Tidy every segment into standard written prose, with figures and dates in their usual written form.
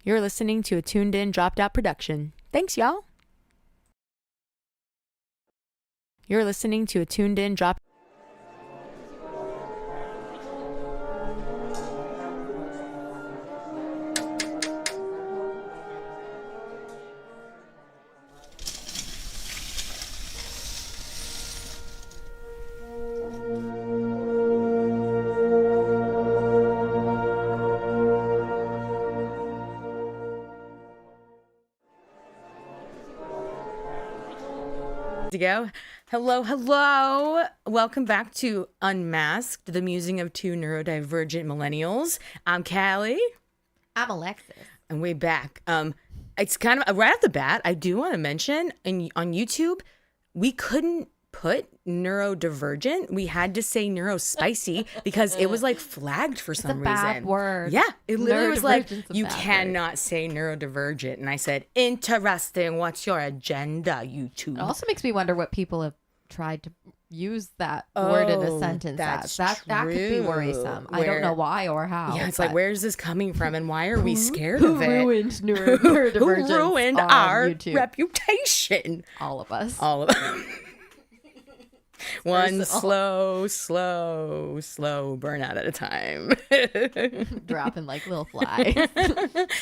You're listening to a tuned in, dropped out production. Thanks, y'all. You're listening to a tuned in, dropped. To go. Hello. Welcome back to Unmasked, the musing of two neurodivergent millennials. I'm Callie. I'm Alexis. And we're back. It's kind of right off the bat, I do want to mention on YouTube, we couldn't put neurodivergent. We had to say neurospicy because it was like flagged for some reason. It's a bad word. Yeah, it literally was like, you word. cannot say neurodivergent. And I said, interesting. What's your agenda, YouTube? It also makes me wonder what people have tried to use that word in a sentence as. That could be worrisome. I don't know why or how. Yeah, it's like, where is this coming from and why are we scared who of it? Ruined neurodivergence Who ruined on our YouTube? reputation? All of us. All of us. One slow burnout at a time. Dropping like little flies.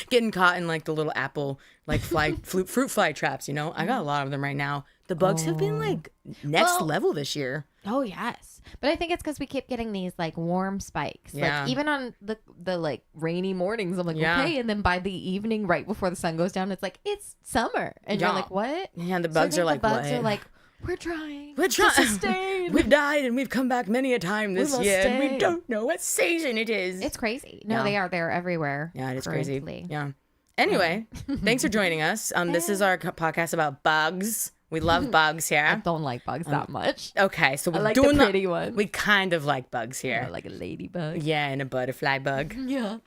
Getting caught in like the little apple, like fruit fly traps, you know? I got a lot of them right now. The bugs have been like next level this year. Oh, yes. But I think it's because we keep getting these like warm spikes. Yeah. Like even on the like rainy mornings, I'm like, Yeah. okay. And then by the evening, right before the sun goes down, it's like, it's summer. And Yeah. you're like, what? Yeah, the So I bugs think are like, the bugs what? are like, we're trying. We're to sustain. We've died and we've come back many a time this must year, and we stay. don't know what season it is. It's crazy. No, Yeah. they are. They're everywhere. Yeah, it is currently. crazy. Yeah. Anyway, thanks for joining us. This is our podcast about bugs. We love bugs I here. don't like bugs that much. Okay, so we're I like doing the pretty ones. We kind of like bugs here. Like a ladybug. Yeah, and a butterfly bug. Yeah.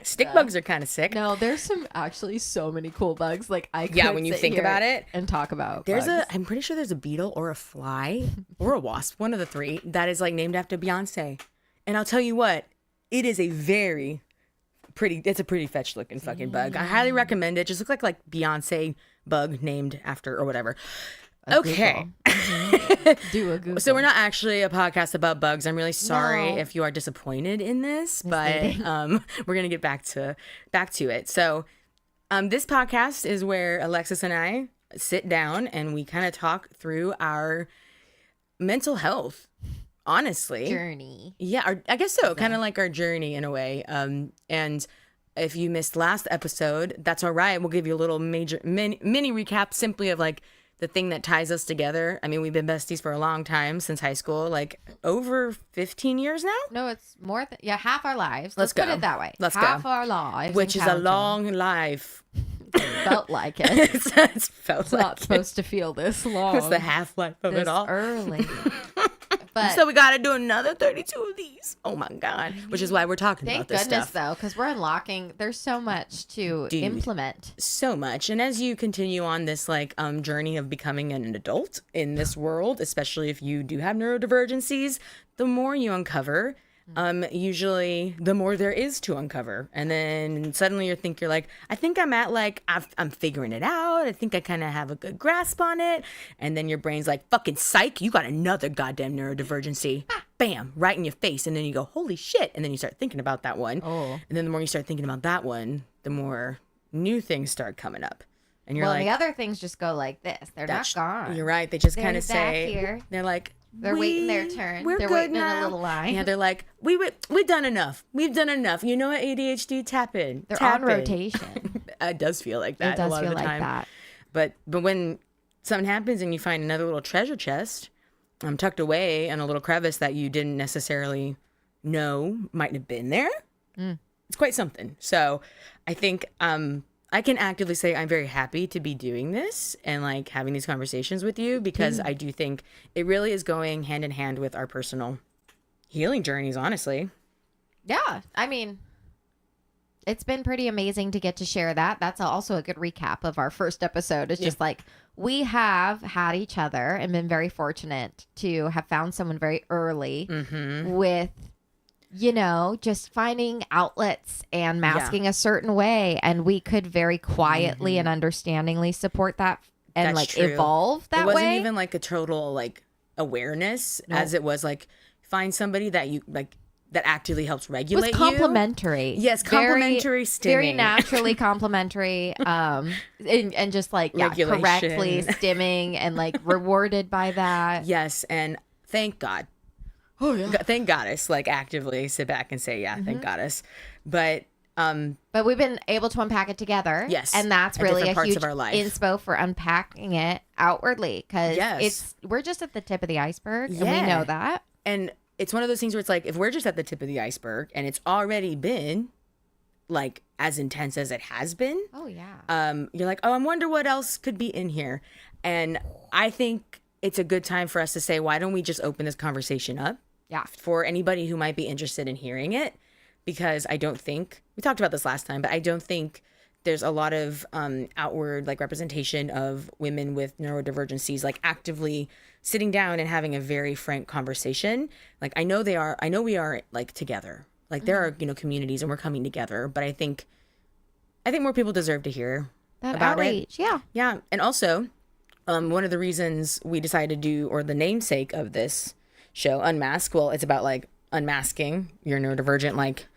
Stick bugs are kind of sick. No, there's actually so many cool bugs. Like I could Yeah, when you sit think here about it, and talk about There's bugs. I'm pretty sure there's a beetle or a fly or a wasp, one of the three, that is like named after Beyonce. And I'll tell you what, it is a very it's a pretty fetch looking fucking bug. I highly recommend it. Just looks like Beyonce bug named after or whatever. Okay. Do a Google. So we're not actually a podcast about bugs. I'm really sorry No. if you are disappointed in this, but we're gonna get back to it. So this podcast is where Alexis and I sit down and we kind of talk through our mental health. Honestly, journey. Yeah, I guess so. Kind of like our journey in a way. And if you missed last episode, that's all right. We'll give you a little mini recap, simply of like the thing that ties us together. I mean, we've been besties for a long time, since high school, like over 15 years now. No, it's more than half our lives. Let's go. Put it that way. Let's half go. our lives, Which and is a counting. long life. Felt like it. It's felt It's like not supposed to feel this long. it's the half life of this it all. early. But So we got to do another 32 of these. Oh my God. Which is why we're talking thank about this goodness stuff. though, because we're unlocking. There's so much to Dude. implement. So much. And as you continue on this like journey of becoming an adult in this world, especially if you do have neurodivergencies, the more you uncover, usually the more there is to uncover. And then suddenly you're like, I think I'm at like, I'm figuring it out. I think I kind of have a good grasp on it. And then your brain's like, fucking psych, you got another goddamn neurodivergency. Bam, right in your face. And then you go, holy shit. And then you start thinking about that one. Oh. And then the more you start thinking about that one, the more new things start coming up. And you're Well, like, the other things just go like this. They're not gone. you're right. They just They're kind of back say, here. they're like, They're waiting their turn. We're They're good waiting now. in a little line. Yeah, they're like, we've done enough. We've done enough. You know what, ADHD, tap in. They're tap on in. rotation. It does feel like that It does a lot feel of the like time. that. But when something happens and you find another little treasure chest tucked away in a little crevice that you didn't necessarily know might have been there, it's quite something. So I think I can actively say I'm very happy to be doing this and like having these conversations with you, because I do think it really is going hand in hand with our personal healing journeys, honestly. Yeah. I mean, it's been pretty amazing to get to share that. That's also a good recap of our first episode. It's just like we have had each other and been very fortunate to have found someone very early with you know, just finding outlets and masking a certain way. And we could very quietly and understandingly support that and That's true. evolve that way. It wasn't even like a total like awareness as it was like find somebody that you like that actively helps regulate It was complimentary. Yes, complimentary stimming. Very naturally complimentary. And just like Regulation. correctly stimming and like rewarded by that. Yes, and thank God. Oh yeah. Thank Goddess. Like actively sit back and say, thank Goddess. But we've been able to unpack it together. Yes, and that's at really different a parts huge of our life. inspo for unpacking it outwardly because we're just at the tip of the iceberg, and we know that. And it's one of those things where it's like if we're just at the tip of the iceberg and it's already been like as intense as it has been. Oh yeah. You're like, oh, I wonder what else could be in here, and I think it's a good time for us to say, why don't we just open this conversation up? Yeah. For anybody who might be interested in hearing it, because I don't think we talked about this last time, but I don't think there's a lot of outward like representation of women with neurodivergencies like actively sitting down and having a very frank conversation. Like I know we are like together. Like there are, communities and we're coming together, but I think more people deserve to hear That about outrage. it. Yeah. Yeah. And also, one of the reasons we decided to do, or the namesake of this show, Unmask, well, it's about like unmasking your neurodivergent like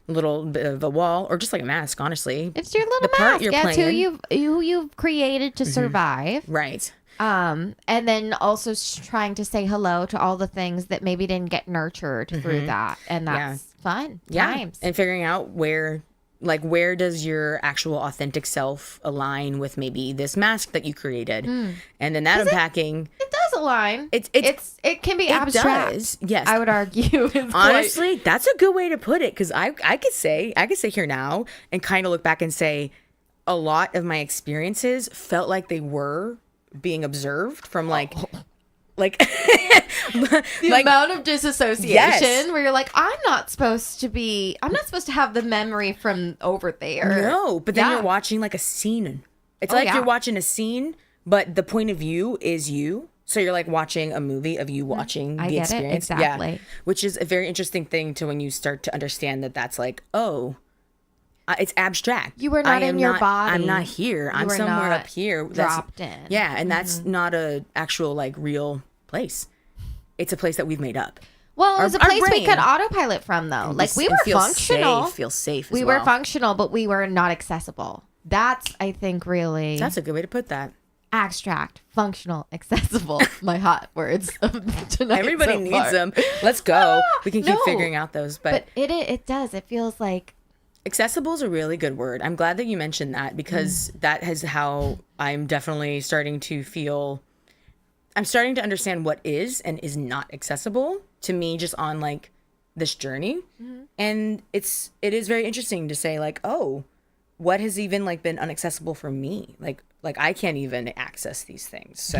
little bit of a wall, or just like a mask, honestly. It's your little part mask. you're It's playing. who you've created to survive. Right. And then also trying to say hello to all the things that maybe didn't get nurtured through that. And that's fun times. And figuring out where does your actual authentic self align with maybe this mask that you created, and then that unpacking. It does align. It can be abstract. Does. Yes, I would argue. Honestly, that's a good way to put it, because I could say here now and kind of look back and say a lot of my experiences felt like they were being observed from like the amount of disassociation where you're like, I'm not supposed to have the memory from over there. No, but then you're watching like a scene. It's you're watching a scene, but the point of view is you. So you're like watching a movie of you watching the experience. Exactly. Yeah. Which is a very interesting thing to when you start to understand that that's like, oh, it's abstract. You were not in your body. I'm not here. I'm somewhere up here. Dropped in. Yeah, and that's not a actual like real place. It's a place that we've made up. Well, it was a place we could autopilot from, though. Like we were functional. Feel safe. We were functional, but we were not accessible. That's, I think, really. That's a good way to put that. Abstract, functional, accessible. My hot words of tonight. Everybody needs them. Let's go. We can keep figuring out those, but it does. It feels like. Accessible is a really good word. I'm glad that you mentioned that, because that is how I'm definitely starting to feel. I'm starting to understand what is and is not accessible to me just on like this journey. And it is very interesting to say like, oh, what has even like been inaccessible for me? Like I can't even access these things. So,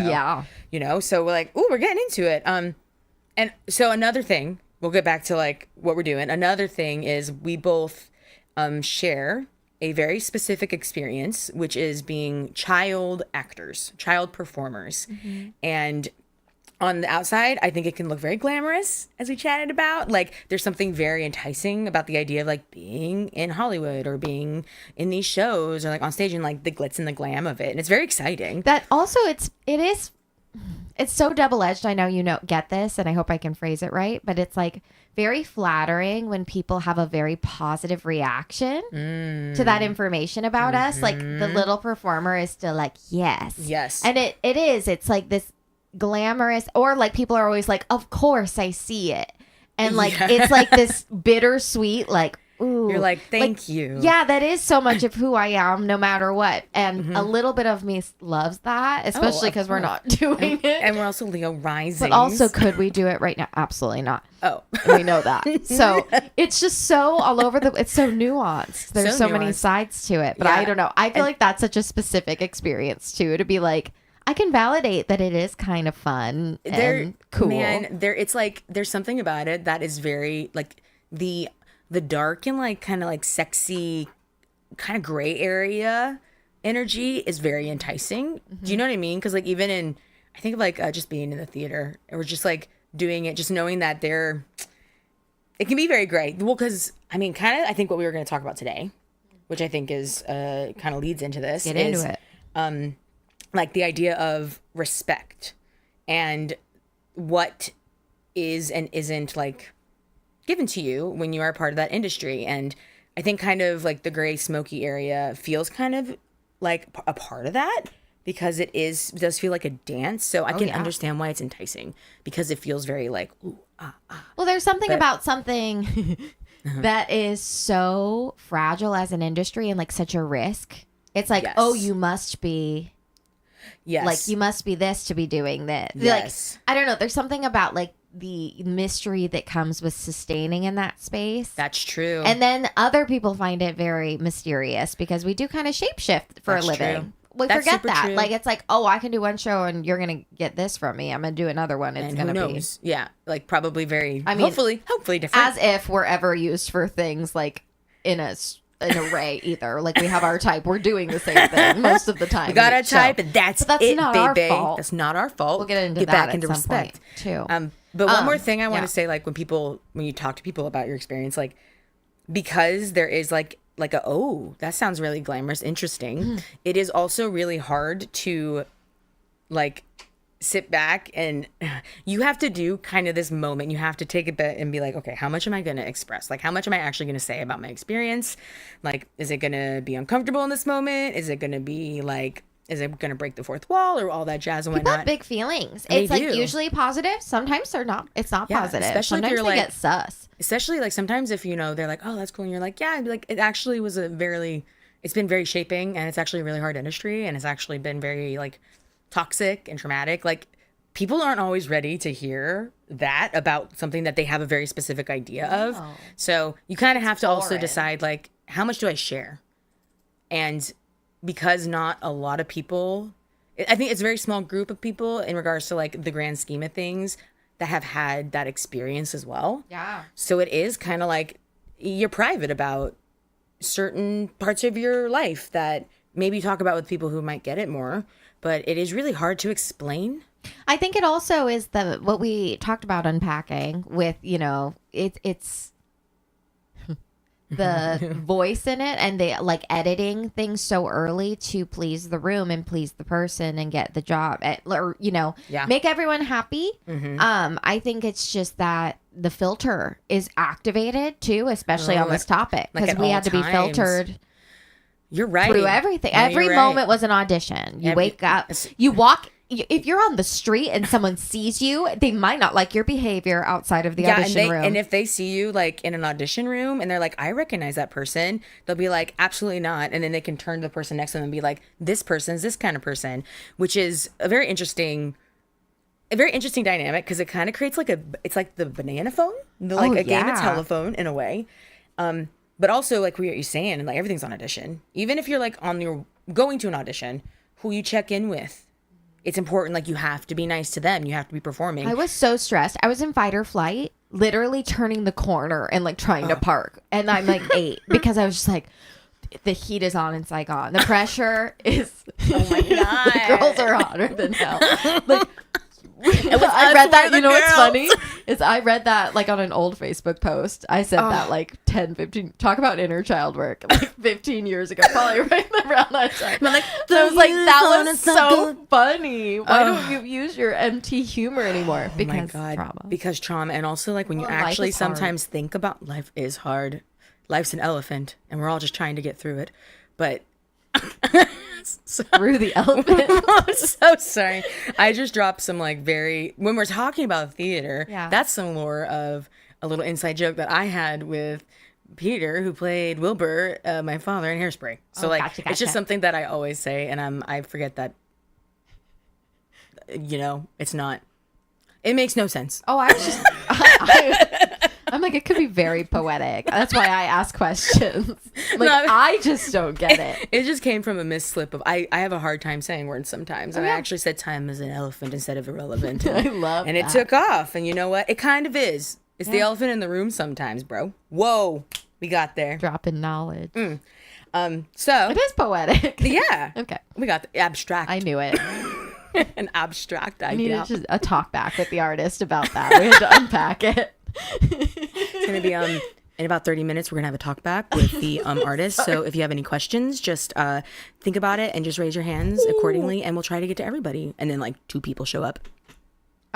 so we're like, ooh, we're getting into it. And so another thing, we'll get back to like what we're doing. Another thing is we both share a very specific experience, which is being child actors, child performers. And on the outside, I think it can look very glamorous, as we chatted about. Like there's something very enticing about the idea of like being in Hollywood or being in these shows or like on stage, and like the glitz and the glam of it. And it's very exciting. That also it's so double-edged. I know get this, and I hope I can phrase it right, but it's like very flattering when people have a very positive reaction to that information about us. Like the little performer is still like, yes. And it is. It's like this glamorous, or like people are always like, of course I see it. And like, it's like this bittersweet, like, ooh. You're like, thank you. Yeah, that is so much of who I am, no matter what. And a little bit of me loves that, especially because we're not doing it. And we're also Leo rising. But also, could we do it right now? Absolutely not. Oh. We know that. So it's just so all over it's so nuanced. There's so many sides to it. But I don't know. I feel like that's such a specific experience too, to be like, I can validate that it is kind of fun and cool. Man, it's like there's something about it that is very like the dark and like kind of like sexy kind of gray area energy is very enticing. Do you know what I mean? Because like even I think of like just being in the theater, or just like doing it, just knowing that it can be very gray. Well, because I mean, kind of, I think what we were going to talk about today, which I think is kind of leads into this. Get into it. Like the idea of respect and what is and isn't like given to you when you are part of that industry. And I think kind of like the gray smoky area feels kind of like a part of that because it does feel like a dance. So I can understand why it's enticing because it feels very like, ooh, Well, there's something about something that is so fragile as an industry and like such a risk. It's like, oh, you must be. Yes. Like, you must be this to be doing this. Yes. Like, I don't know. There's something about, like, the mystery that comes with sustaining in that space. That's true. And then other people find it very mysterious because we do kind of shapeshift for a living. True. We forget that. True. Like, it's like, oh, I can do one show and you're going to get this from me. I'm going to do another one. It's going to be. Yeah. Like, probably very, hopefully different. As if we're ever used for things, like, in an array either. Like, we have our type. We're doing the same thing most of the time. We got our type, and that's it, not baby. our fault. That's not our fault. We'll get into that back at into some respect point, too. But one more thing I want to say, like when you talk to people about your experience, like because there is like that sounds really glamorous, interesting. It is also really hard to like sit back and you have to do kind of this moment. You have to take a bit and be like, okay, how much am I going to express? Like, how much am I actually going to say about my experience? Like, is it going to be uncomfortable in this moment? Is it going to be like, is it going to break the fourth wall or all that jazz and People whatnot? have big feelings. They It's like do. usually positive. Sometimes they're not. It's not positive. Especially Sometimes if you're they like, get sus. especially like sometimes if they're like, oh, that's cool, and you're like, yeah, like it actually was it's been very shaping, and it's actually a really hard industry, and it's actually been very like toxic and traumatic. Like people aren't always ready to hear that about something that they have a very specific idea of. So you kind of have to also decide like, how much do I share? And because not a lot of people, I think it's a very small group of people in regards to like the grand scheme of things that have had that experience as well. Yeah. So it is kind of like you're private about certain parts of your life that maybe you talk about with people who might get it more, but it is really hard to explain. I think it also is what we talked about unpacking with, it's the voice in it and they like editing things so early to please the room and please the person and get the job make everyone happy. I think it's just that the filter is activated too, especially on this topic because we had to be filtered. You're right. Through everything. No, Every moment was an audition. You wake up, you walk. If you're on the street and someone sees you, they might not like your behavior outside of the audition room. And if they see you like in an audition room and they're like, I recognize that person, they'll be like, absolutely not. And then they can turn to the person next to them and be like, this person's this kind of person, which is a very interesting dynamic because it kind of creates it's like the banana phone, a game of telephone in a way. But also like what you're saying, and like everything's on audition. Even if you're like going to an audition, who you check in with. It's important. Like you have to be nice to them. You have to be performing. I was so stressed. I was in fight or flight, literally turning the corner and like trying to park. And I'm like 8 because I was just like, the heat is on in Saigon. The pressure is. Oh my God. The girls are hotter than hell. Like, I read that. You know what's funny? Is I read that like on an old Facebook post. I said that like 10, 15. Talk about inner child work. Like 15 years ago, probably right around that time. So I was like, that was so funny. Why don't you use your MT humor anymore? Because trauma. Because trauma, and also like when you actually sometimes think about life is hard. Life's an elephant, and we're all just trying to get through it. But. Through the elephant. I'm so sorry. I just dropped some when we're talking about theater, that's some lore of a little inside joke that I had with Peter, who played Wilbur, my father, in Hairspray. So gotcha. It's just something that I always say, and I forget that, it's not, it makes no sense. Oh, I was just, I'm like, it could be very poetic. That's why I ask questions. I just don't get it. It just came from a misslip of, I have a hard time saying words sometimes. And I actually said time is an elephant instead of irrelevant. I love and that. It took off. And you know what? It kind of is. It's the elephant in the room sometimes, bro. Whoa. We got there. Dropping knowledge. So. It is poetic. Yeah. Okay. We got the abstract. I knew it. An abstract idea. I needed just a talk back with the artist about that. We had to unpack it. It's going to be in about 30 minutes. We're going to have a talk back with the artist. So if you have any questions, just think about it and just raise your hands accordingly, and we'll try to get to everybody. And then like 2 people show up.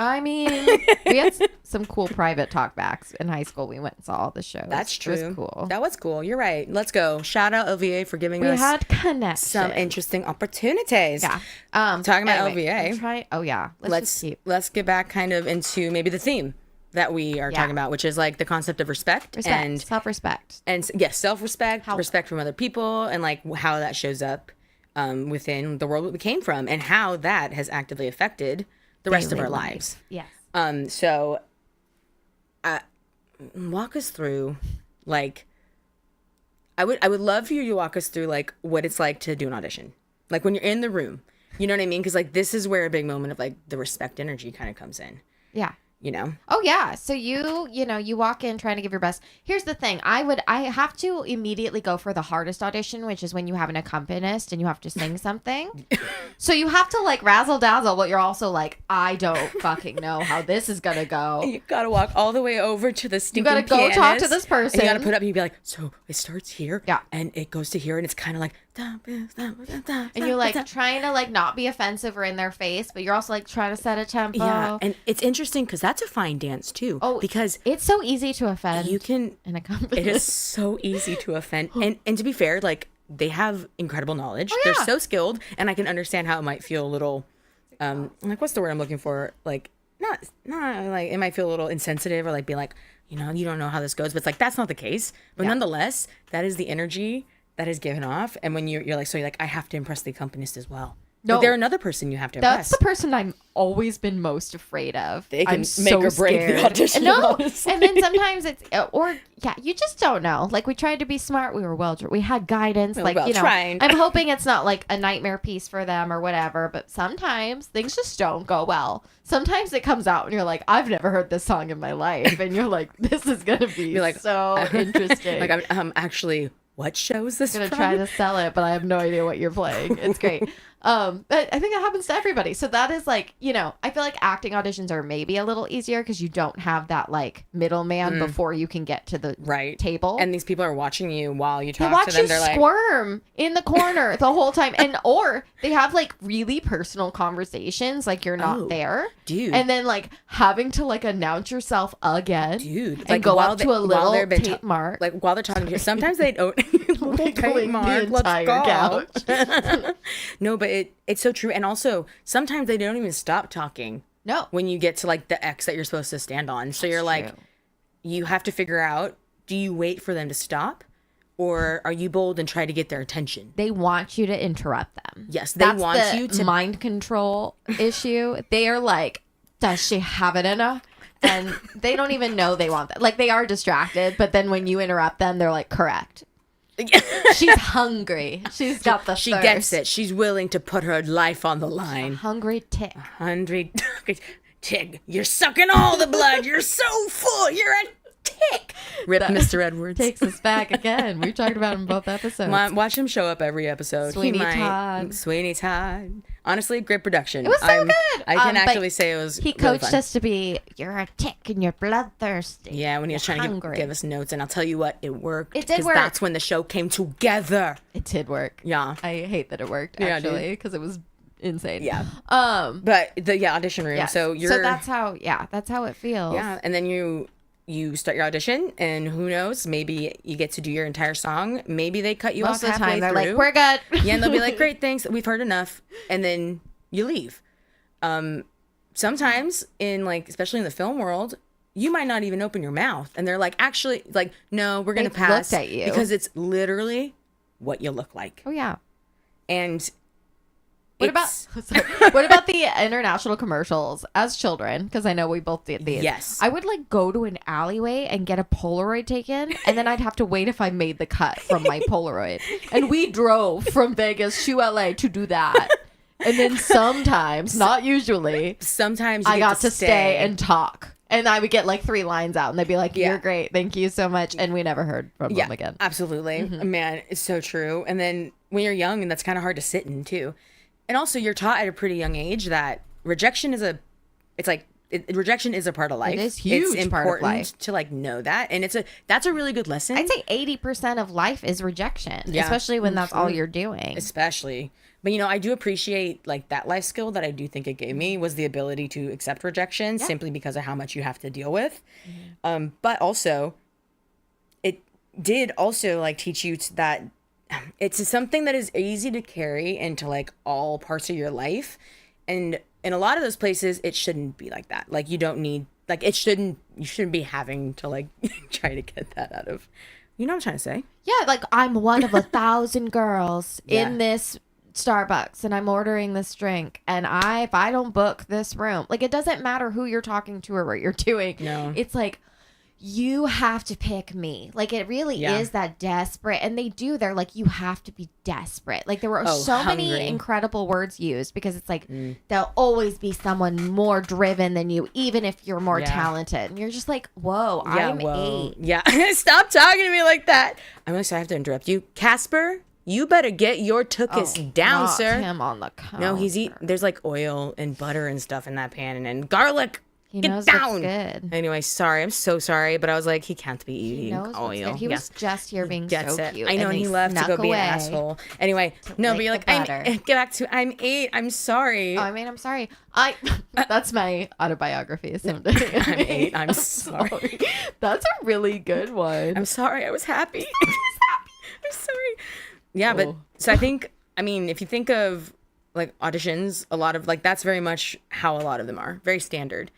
I mean, we had some cool private talkbacks in high school. We went and saw all the shows. That's true. It was cool. That was cool. You're right. Let's go. Shout out LVA for giving us had connection. some interesting opportunities. Yeah. Talking about anyway, LVA. Let's Let's get back kind of into maybe the theme that we are talking about, which is like the concept of respect. And self-respect. And yes, self-respect, respect from other people, and like how that shows up within the world that we came from, and how that has actively affected the rest of our lives. Yes. So walk us through, like, I would love for you to walk us through like what it's like to do an audition, like when you're in the room, you know what I mean? Because like this is where a big moment of like the respect energy kind of comes in. Yeah. You know? Oh yeah. So you walk in trying to give your best. Here's the thing. I have to immediately go for the hardest audition, which is when you have an accompanist and you have to sing something. So you have to like razzle dazzle, but you're also like, I don't fucking know how this is gonna go. You gotta walk all the way over to the stinking You gotta go talk to this person. And you gotta put up and you be like, so it starts here, yeah, and it goes to here, and it's kind of like, and you're like trying to like not be offensive or in their face, but you're also like trying to set a tempo. Yeah, and it's interesting because that's a fine dance too. Oh, because it's so easy to offend. You can an accompanist. It is so easy to offend, and to be fair, like they have incredible knowledge. Oh, yeah. They're so skilled, and I can understand how it might feel a little, like what's the word I'm looking for? Like not like it might feel a little insensitive or like be like, you don't know how this goes, but it's like that's not the case. But nonetheless, that is the energy that is given off, and when you're like, so you're like, I have to impress the accompanist as well. No, but they're another person you have to impress. That's the person I've always been most afraid of. They can make or break the audition. No, and then sometimes it's you just don't know. Like we tried to be smart. We were we had guidance. Trained. I'm hoping it's not like a nightmare piece for them or whatever. But sometimes things just don't go well. Sometimes it comes out and you're like, I've never heard this song in my life, and you're like, this is gonna be like so interesting. Like I'm actually. What show is this? I'm gonna try to sell it, but I have no idea what you're playing. It's great. But I think it happens to everybody. So that is like, I feel like acting auditions are maybe a little easier because you don't have that like middleman before you can get to the table. And these people are watching you while you talk to them. They're like squirm in the corner the whole time, or they have like really personal conversations, like you're not there, dude. And then like having to like announce yourself again, dude, and like go up to a little tape mark, like while they're talking to you. Sometimes they don't. Wiggling the entire couch. No, but it's so true. And also, sometimes they don't even stop talking. No. When you get to like the X that you're supposed to stand on. So you're like, you have to figure out, do you wait for them to stop? Or are you bold and try to get their attention? They want you to interrupt them. Yes, they want you to. Mind control issue. They are like, does she have it in her? And they don't even know they want that. Like they are distracted, but then when you interrupt them, they're like, correct. She's hungry. She's got the She thirst. gets it. She's willing to put her life on the line. Hungry tick. Hungry tick. You're sucking all the blood. You're so full. You're a tick. Rip Mr. Edwards. Takes us back again. We talked about him in both episodes. Watch him show up every episode. Sweeney Todd. Sweeney Todd. Honestly, great production. It was so good. I can actually say it was. He coached us to be, you're a tick and you're bloodthirsty. Yeah, when he was trying to give us notes, and I'll tell you what, it worked. It did work. That's when the show came together. It did work. Yeah. I hate that it worked actually because it was insane. Yeah. But the audition room. Yes. So that's how it feels. Yeah, and then you start your audition, and who knows, maybe you get to do your entire song. Maybe they cut you Most off of the halfway time, through. they're like, we're good. Yeah, and they'll be like, great, thanks, we've heard enough, and then you leave. Sometimes in like, especially in the film world, you might not even open your mouth, and they're like, actually, like, no, we're gonna pass looked at you because it's literally what you look like. Oh yeah. And what about the international commercials as children? Because I know we both did these. Yes. I would like go to an alleyway and get a Polaroid taken, and then I'd have to wait if I made the cut from my Polaroid. And we drove from Vegas to LA to do that. And then sometimes, not usually, sometimes I got to stay and talk. And I would get like 3 lines out, and they'd be like, you're great. Thank you so much. And we never heard from them again. Absolutely. Mm-hmm. Man, it's so true. And then when you're young, and that's kind of hard to sit in too. And also, you're taught at a pretty young age that rejection is it's like rejection is a part of life. It is huge It's part of life. important to like know that, and that's a really good lesson. I'd say 80% of life is rejection, Yeah. especially when that's all you're doing. Especially, but I do appreciate like that life skill that I do think it gave me was the ability to accept rejection simply because of how much you have to deal with. But also, it did also like teach you that it's something that is easy to carry into like all parts of your life, and in a lot of those places it shouldn't be like that. Like you don't need like you shouldn't be having to like try to get that out of, what I'm trying to say. Yeah, like I'm one of 1,000 girls Yeah. in this Starbucks and I'm ordering this drink, and if I don't book this room, like it doesn't matter who you're talking to or what you're doing. No. It's like you have to pick me. Like it really is that desperate, and they're like, you have to be desperate. Like there were so many hungry. incredible words used, because it's like there'll always be someone more driven than you, even if you're more talented, and you're just like, whoa, I'm 8. Yeah. Stop talking to me like that. I'm really sorry I have to interrupt you. Casper, you better get your tuchus down, Not sir. him on the counter. No, there's like oil and butter and stuff in that pan, and garlic. He Get knows down. what's good. Anyway, sorry. I'm so sorry, but I was like, he can't be eating He knows what's oil. good. He was just here being Gets so it. cute. I know, and he they left to snuck go be an away. asshole. Anyway, no, but lick you're the like, butter. get back to, I'm 8. I'm sorry. Oh, I mean, I'm sorry. That's my autobiography someday. I'm 8. I'm sorry. That's a really good one. I'm sorry. I was happy. I'm sorry. Yeah, but so I think, if you think of like auditions, a lot of like that's very much how a lot of them are, very standard.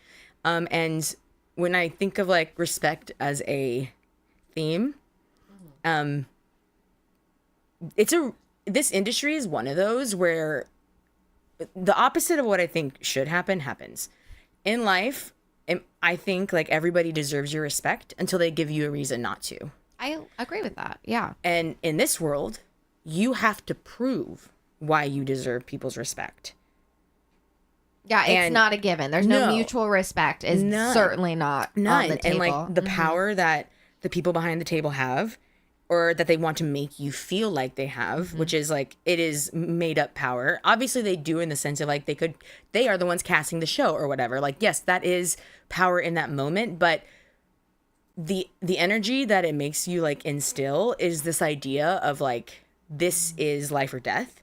And when I think of like respect as a theme, this industry is one of those where the opposite of what I think should happen happens in life. I think like everybody deserves your respect until they give you a reason not to. I agree with that. Yeah. And in this world, you have to prove why you deserve people's respect. Yeah, it's And not a given. There's no no. mutual respect. Is None. certainly not on None. the table. And like the power that the people behind the table have, or that they want to make you feel like they have, which is like, it is made up power. Obviously they do, in the sense of like they are the ones casting the show or whatever. Like, yes, that is power in that moment, but the energy that it makes you like instill is this idea of like, this is life or death,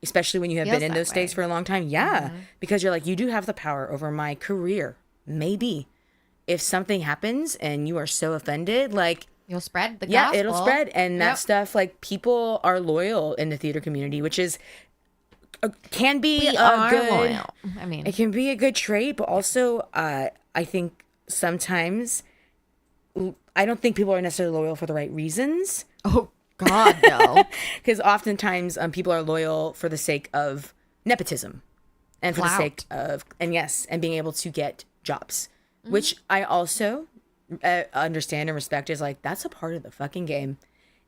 especially when you have Feels been in that those states way. for a long time. Yeah. Because you're like, you do have the power over my career. Maybe if something happens and you are so offended, like, You'll spread the yeah, gospel. it'll spread. And that Yep. stuff, like, people are loyal in the theater community, which is can be We a are good loyal. I mean, it can be a good trait, but also I think sometimes I don't think people are necessarily loyal for the right reasons. oh God, no. Because oftentimes people are loyal for the sake of nepotism and for the Clout. sake of, and being able to get jobs, which I also understand and respect, is like, that's a part of the fucking game.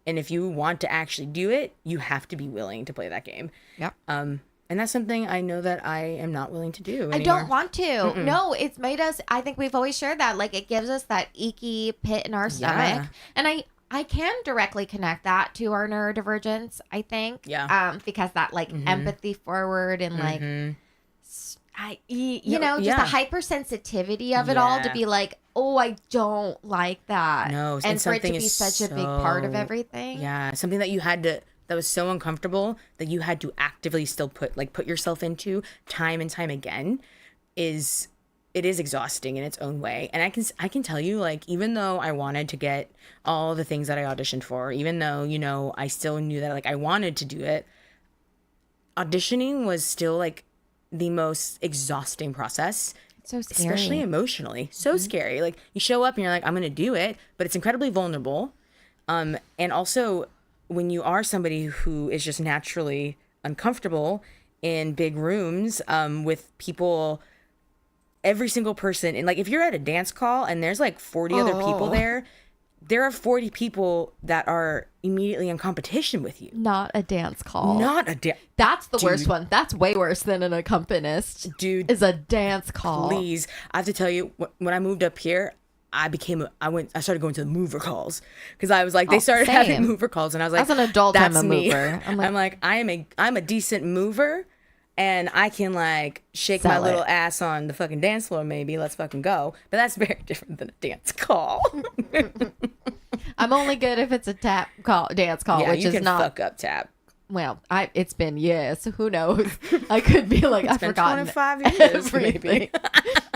And if you want to actually do it, you have to be willing to play that game. Yep. And that's something I know that I am not willing to do anymore. I don't want to. No, it's made us, I think we've always shared that. Like, it gives us that icky pit in our stomach. And I can directly connect that to our neurodivergence, I think. Yeah. Because that, like, empathy forward and, like, you know, just yeah. the hypersensitivity of it all, to Yeah. be like, oh, I don't like that. No, and for it to something be is such a big part of so- everything. Yeah, something that you had to, that was so uncomfortable that you had to actively still put yourself into time and time again, it is exhausting in its own way. And I can tell you, like, even though I wanted to get all the things that I auditioned for, even though, you know, I still knew that, like, I wanted to do it, auditioning was still like the most exhausting process. So scary. Especially emotionally. So scary. Like, you show up and you're like, I'm going to do it, but it's incredibly vulnerable. And also, when you are somebody who is just naturally uncomfortable in big rooms with people, every single person, and like, if you're at a dance call and there's like 40 other people there are 40 people that are immediately in competition with you. Not a dance call. That's the worst one. That's way worse than an accompanist. Dude, is a dance call. Please, I have to tell you, when I moved up here, I started going to the mover calls, because I was like, they started having same. mover calls, and I was like, As an adult, I'm that's a me. mover. I'm a decent mover, and I can like shake my Sell little it. ass on the fucking dance floor, maybe. Let's fucking go. But that's very different than a dance call. I'm only good if it's a dance call, Yeah, which you is can not. fuck up tap. Well, it's been years. Who knows? I could be like, I've Been forgotten 25 years, everything. maybe.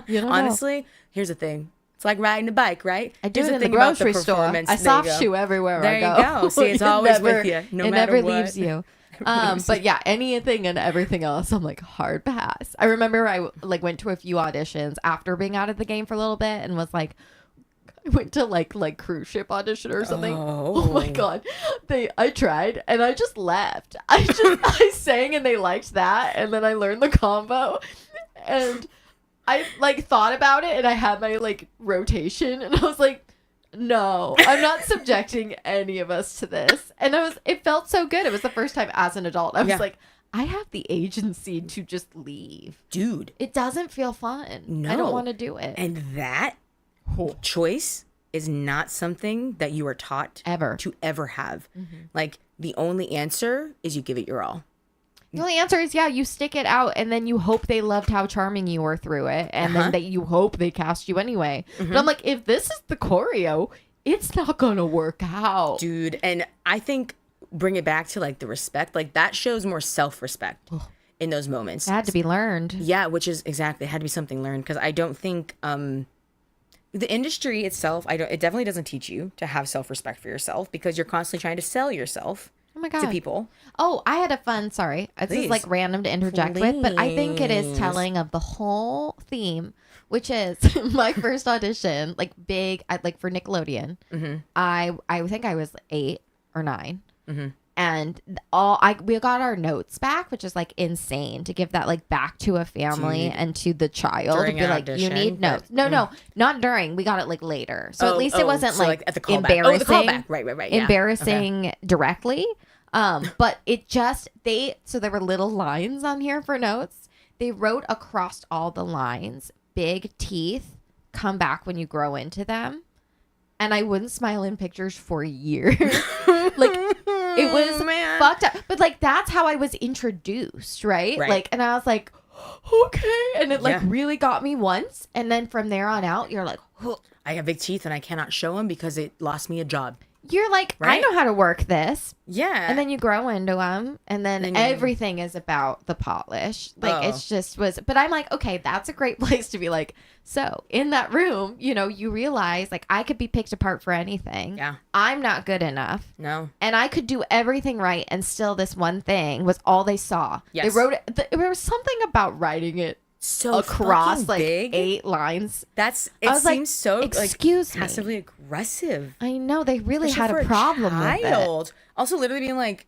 You don't know. Honestly, here's the thing. It's like riding a bike, right? I do Here's it in the thing about grocery store. performance. I There you soft go. shoe everywhere There I you go. go. See, it's It always never- with you, no it matter never what. leaves you. But yeah, anything and everything else, I'm like hard pass. I remember I like went to a few auditions after being out of the game for a little bit and was like, I went to like cruise ship audition or something. Oh my god, I tried and I just left. I sang and they liked that, and then I learned the combo, and I like thought about it and I had my like rotation and I was like, no, I'm not subjecting any of us to this. And it felt so good. It was the first time as an adult. I was like, I have the agency to just leave. Dude. It doesn't feel fun. No. I don't want to do it. And that choice is not something that you are taught Ever. to ever have. Like, the only answer is you give it your all. The only answer is, yeah, you stick it out and then you hope they loved how charming you were through it. And then that you hope they cast you anyway. But I'm like, if this is the choreo, it's not going to work out. Dude, and I think bring it back to like the respect. Like, that shows more self-respect in those moments. It had to be learned. Yeah, which is exactly, it had to be something learned, because I don't think the industry itself, it definitely doesn't teach you to have self-respect for yourself, because you're constantly trying to sell yourself Oh my God. to people. Oh, I had a fun, sorry. This Please. is like random to interject with, but I think it is Please. telling of the whole theme, which is my first audition, like big, like for Nickelodeon. I think I was 8 or 9. And we got our notes back, which is like insane to give that like back to a family and to the child. During Be an like, you audition, need notes. No, not during. We got it like later. So at least it wasn't so like at the callback. embarrassing. Oh, the callback. Right. Yeah. Embarrassing directly. But it just, so there were little lines on here for notes. They wrote across all the lines, big teeth come back when you grow into them. And I wouldn't smile in pictures for years. Like, it was fucked up. But like, that's how I was introduced, right? Like, and I was like, okay. And it like really got me once. And then from there on out, you're like, I have big teeth and I cannot show them because it lost me a job. you're like, I know how to work this. Yeah. And then you grow into them, and then everything is about the polish. Like, it's just but I'm like, okay, that's a great place to be like, so in that room, you know, you realize, like, I could be picked apart for anything. Yeah. I'm not good enough. No. And I could do everything right, and still this one thing was all they saw. Yes. They wrote it. There was something about writing it So across like big. 8 lines. It I was seems like, so excuse me. passively aggressive. I know they really Especially had for a problem with it. Also, literally being like,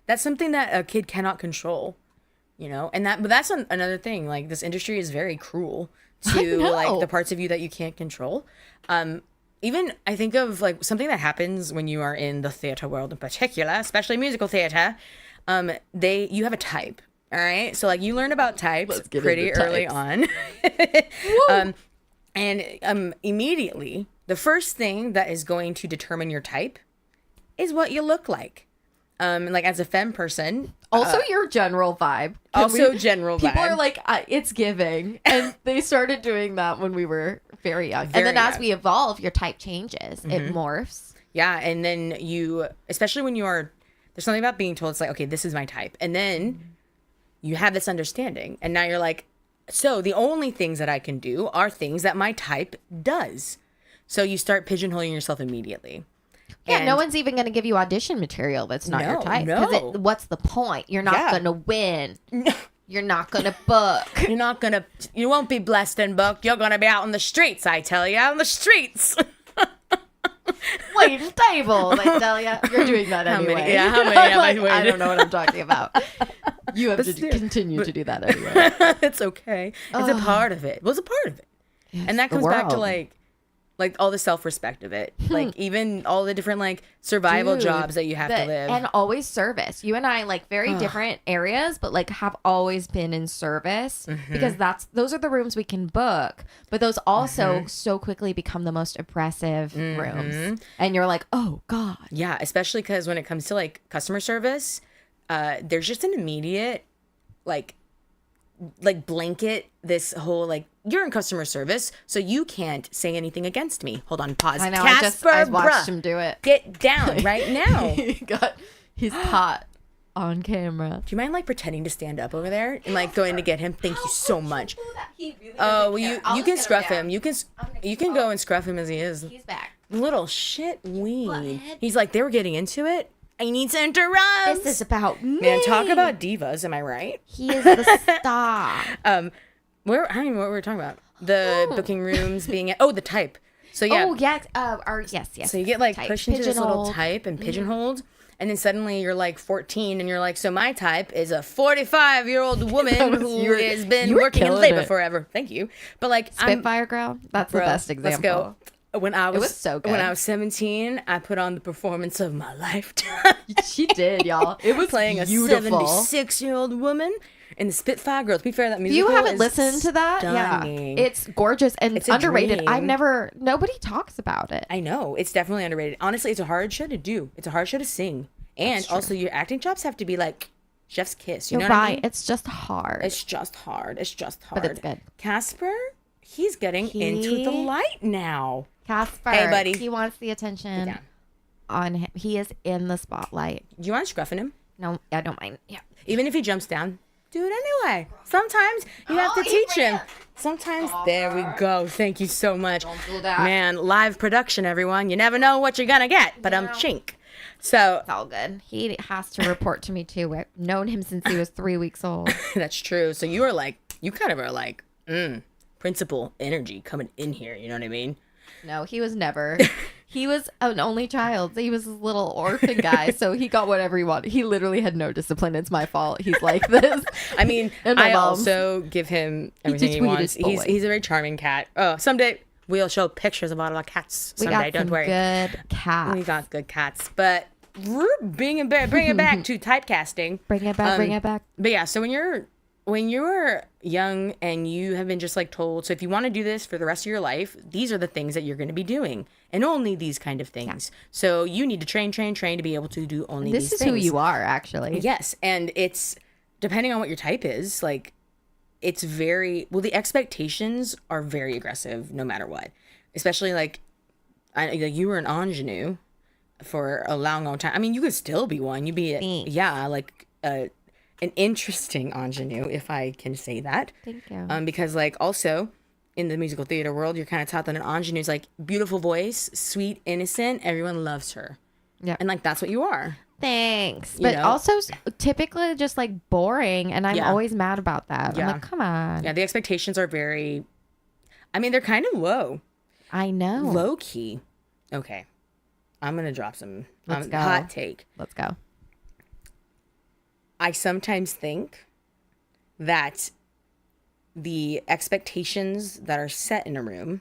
that's something that a kid cannot control, you know. And but that's another thing. Like, this industry is very cruel to like the parts of you that you can't control. Even I think of like something that happens when you are in the theater world in particular, especially musical theater. You have a type. All right. So like you learn about types pretty early on. And immediately the first thing that is going to determine your type is what you look like. Like as a femme person. Also your general vibe. General vibe. People are like, it's giving. And they started doing that when we were very young. And then as we evolve, your type changes. It morphs. Yeah. And then especially when there's something about being told, it's like, okay, this is my type. And then you have this understanding. And now you're like, so the only things that I can do are things that my type does. So you start pigeonholing yourself immediately. Yeah, no one's even going to give you audition material that's not your type. Because what's the point? You're not going to win. No. You're not going to book. You won't be blessed and booked. You're going to be out on the streets, I tell you, out on the streets. Waiting tables, I tell you. You're doing that anyway. How many have I waited? I don't know what I'm talking about. You have to continue to do that anyway. It's okay. It's a part of it. Well, it's a part of it. And that comes back to like all the self-respect of it. Like even all the different like survival jobs that you have to live. And always service. You and I like very different areas, but like have always been in service because those are the rooms we can book. But those also so quickly become the most oppressive rooms. And you're like, oh God. Yeah, especially because when it comes to like customer service, there's just an immediate like like blanket this whole like you're in customer service, so you can't say anything against me. Hold on, pause. I know. Casper, I watched bruh, him do it. get down right now. He's caught on camera. Do you mind like pretending to stand up over there and like going to get him? Thank you so much. Oh, well, you can scruff him. You can go and scruff him as he is. He's back. Little shit weed. He's like, they were getting into it. I need to interrupt. This is about me. Man, talk about divas. Am I right? He is the star. I don't even know what we were talking about. The booking rooms being the type. So yeah. Oh yes. Yes. So you get like Type. pushed into this little Pigeonholed. type and pigeonholed. And then suddenly you're like 14 and you're like, so my type is a 45-year-old woman who has been working in labor forever. Thank you. But like Spitfire girl. That's the best example. Let's go. It was so good. When I was 17, I put on the performance of my lifetime. She did, y'all. It was playing beautiful. a 76-year-old woman in the Spitfire Girl. To be fair, that musical You haven't is listened to that? stunning. Yeah. It's gorgeous and It's a underrated. dream. Nobody talks about it. I know. It's definitely underrated. Honestly, it's a hard show to do. It's a hard show to sing. And also, your acting chops have to be like chef's kiss. You You're know what right. I mean? It's just hard. It's just hard. But it's good. Casper, he's getting into the light now. Casper. Hey, buddy. He wants the attention on him. He is in the spotlight. Do you want scruffing him? No, I don't mind. Yeah. Even if he jumps down, do it anyway. Sometimes you have to teach him. Sometimes, there we go. Thank you so much. Don't do that. Man, live production, everyone. You never know what you're going to get, but I'm chink. So It's all good. He has to report to me too. I've known him since he was 3 weeks old. that's true. So you kind of are like, principal energy coming in here. You know what I mean? No, he was never. He was an only child. He was a little orphan guy, so he got whatever he wanted. He literally had no discipline. It's my fault. He's like this. I mean, And my I mom's. also give him everything he wants. sweetest boy. He's a very charming cat. Oh, someday we'll show pictures of all of our cats. We Someday, got don't some worry. good cats. We got good cats, but bring it back to typecasting. Bring it back. Bring it back. But yeah, so when you're young and you have been just like told, so if you want to do this for the rest of your life, these are the things that you're going to be doing, and only these kind of things. So you need to train to be able to do only This these is things. who you are, actually. Yes, and it's depending on what your type is. Like, it's the expectations are very aggressive, no matter what. Especially like you were an ingenue for a long time. I mean, you could still be one. You'd be an interesting ingenue, if I can say that. Thank you. Because like also in the musical theater world, you're kind of taught that an ingenue is like beautiful voice, sweet, innocent. Everyone loves her. Yeah. And like that's what you are. Thanks. You But know? also typically just like boring, and I'm always mad about that. Yeah. I'm like, come on. Yeah, the expectations are very. I mean, they're kind of low. I know. Low key. Okay. I'm going to drop some Let's go. hot take. Let's go. I sometimes think that the expectations that are set in a room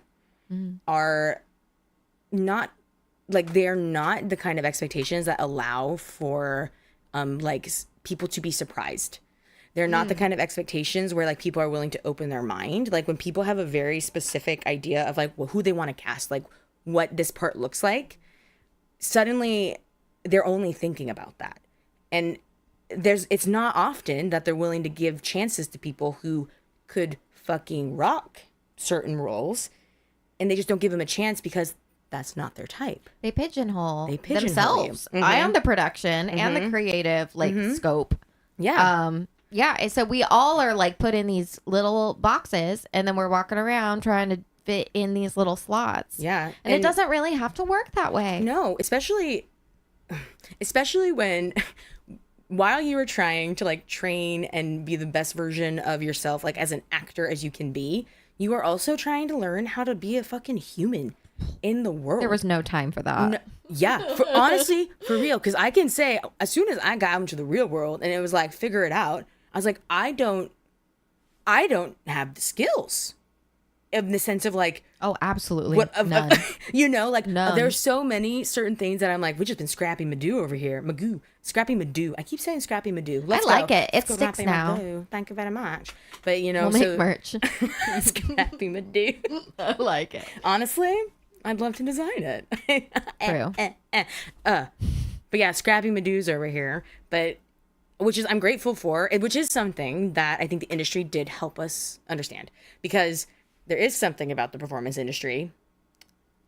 are not like they're not the kind of expectations that allow for people to be surprised. They're not the kind of expectations where like people are willing to open their mind. Like when people have a very specific idea of like who they want to cast, like what this part looks like, suddenly they're only thinking about that. And it's not often that they're willing to give chances to people who could fucking rock certain roles, and they just don't give them a chance because that's not their type. They pigeonhole, pigeonhole themselves. you. I am the production and the creative scope. Yeah. And so we all are like put in these little boxes, and then we're walking around trying to fit in these little slots. Yeah. And it doesn't really have to work that way. No, especially when while you were trying to like train and be the best version of yourself, like as an actor as you can be, you are also trying to learn how to be a fucking human in the world. There was no time for that. No, yeah, honestly, for real. Because I can say, as soon as I got into the real world and it was like, figure it out, I was like, I don't have the skills. In the sense of like, Oh, absolutely. none. None. There's so many certain things that I'm like, we've just been Scrappy Madoo over here. Scrappy Madoo. I keep saying Scrappy Madoo. Let's I like go. it. It Let's go, sticks Scrappy now. Madoo. Thank you very much. But We'll make merch. Scrappy Madoo. I like it. Honestly, I'd love to design it. True. But yeah, Scrappy Madoo's over here. But which is I'm grateful for, which is something that I think the industry did help us understand, because there is something about the performance industry.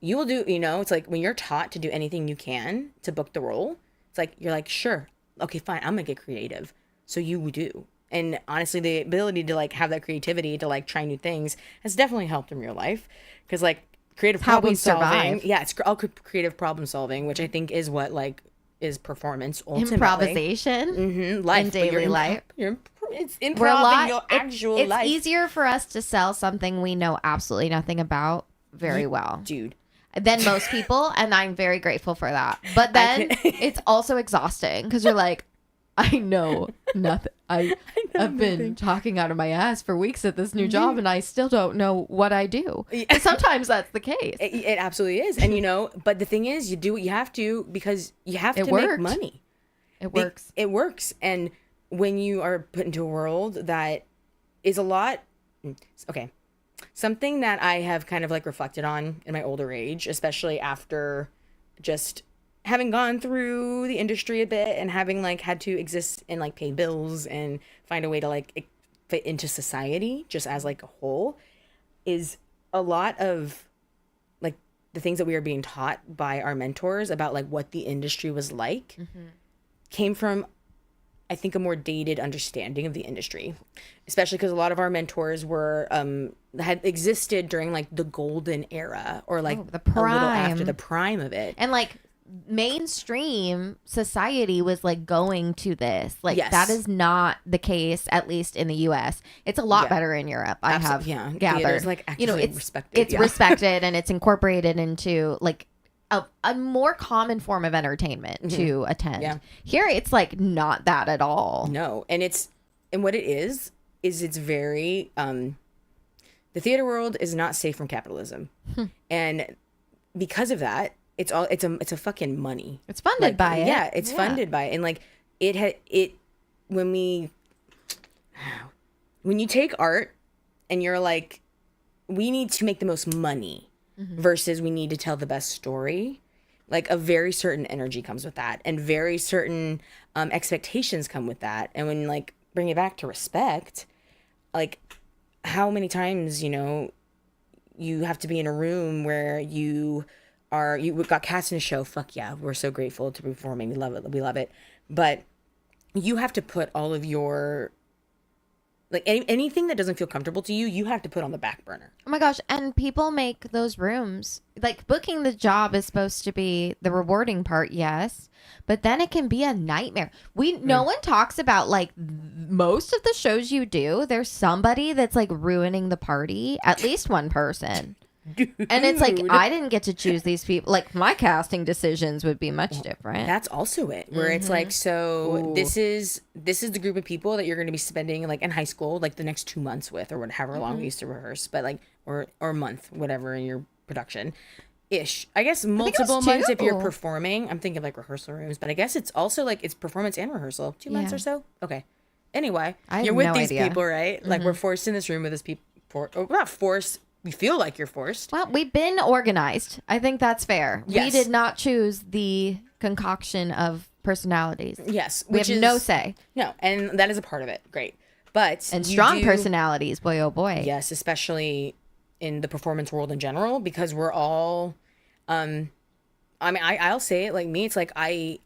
You will do, it's like when you're taught to do anything you can to book the role, it's like you're like, sure, okay, fine, I'm gonna get creative. So you do. And honestly, the ability to like have that creativity to like try new things has definitely helped in real life, because like creative How we problem solving, survive. yeah, it's all creative problem solving, which I think is what like is performance ultimately. Improvisation Life, in but you're daily life. It's We're a improv lot. in your actual it's life, easier for us to sell something we know absolutely nothing about very well dude. than most people, and I'm very grateful for that. But then it's also exhausting because you're like, I know nothing. I've been talking out of my ass for weeks at this new job, and I still don't know what I do. And sometimes that's the case. It absolutely is, and but the thing is, you do what you have to, because you have to make money. It works. It works, and when you are put into a world that is a lot, okay, something that I have kind of like reflected on in my older age, especially after just having gone through the industry a bit and having like had to exist and like pay bills and find a way to like fit into society just as like a whole, is a lot of like the things that we are being taught by our mentors about like what the industry was like came from, I think, a more dated understanding of the industry, especially because a lot of our mentors were had existed during like the golden era, or like the prime. a little after the prime of it. And like mainstream society was like going to this. Like Yes. that is not the case, at least in the US. It's a lot better in Europe. I have gathered. Theater's like actively respected. It's respected, and it's incorporated into like a more common form of entertainment to attend. Yeah. Here it's like not that at all. No, and what it is it's very the theater world is not safe from capitalism, and because of that, it's a fucking money. It's funded by it. Yeah, it's funded by it, and like when you take art and you're like, we need to make the most money versus we need to tell the best story, like a very certain energy comes with that, and very certain expectations come with that. And when like bring it back to respect, like how many times you have to be in a room where you got cast in a show, fuck yeah, we're so grateful to be performing, we love it, but you have to put all of your like anything that doesn't feel comfortable to you, you have to put on the back burner. Oh my gosh. And people make those rooms, like booking the job is supposed to be the rewarding part. Yes. But then it can be a nightmare. No one talks about like most of the shows you do. There's somebody that's like ruining the party, at least one person. Dude. And it's like, I didn't get to choose these people. Like my casting decisions would be much different. That's also it, where it's like, so this is the group of people that you're going to be spending like in high school, like the next 2 months with, or however long we used to rehearse, but like, or a month, whatever in your production ish. I guess multiple months if you're performing. I'm thinking like rehearsal rooms, but I guess it's also like it's performance and rehearsal. 2 months or so. Okay. Anyway, you're with these people, right? Like we're forced in this room with this people. We're not forced. We feel like you're forced. Well, we've been organized. I think that's fair. Yes. We did not choose the concoction of personalities. Yes. We have no say. No, and that is a part of it. Great. But and strong personalities, boy, oh boy. Yes, especially in the performance world in general, because we're all, I mean, I'll say it, like me, it's like I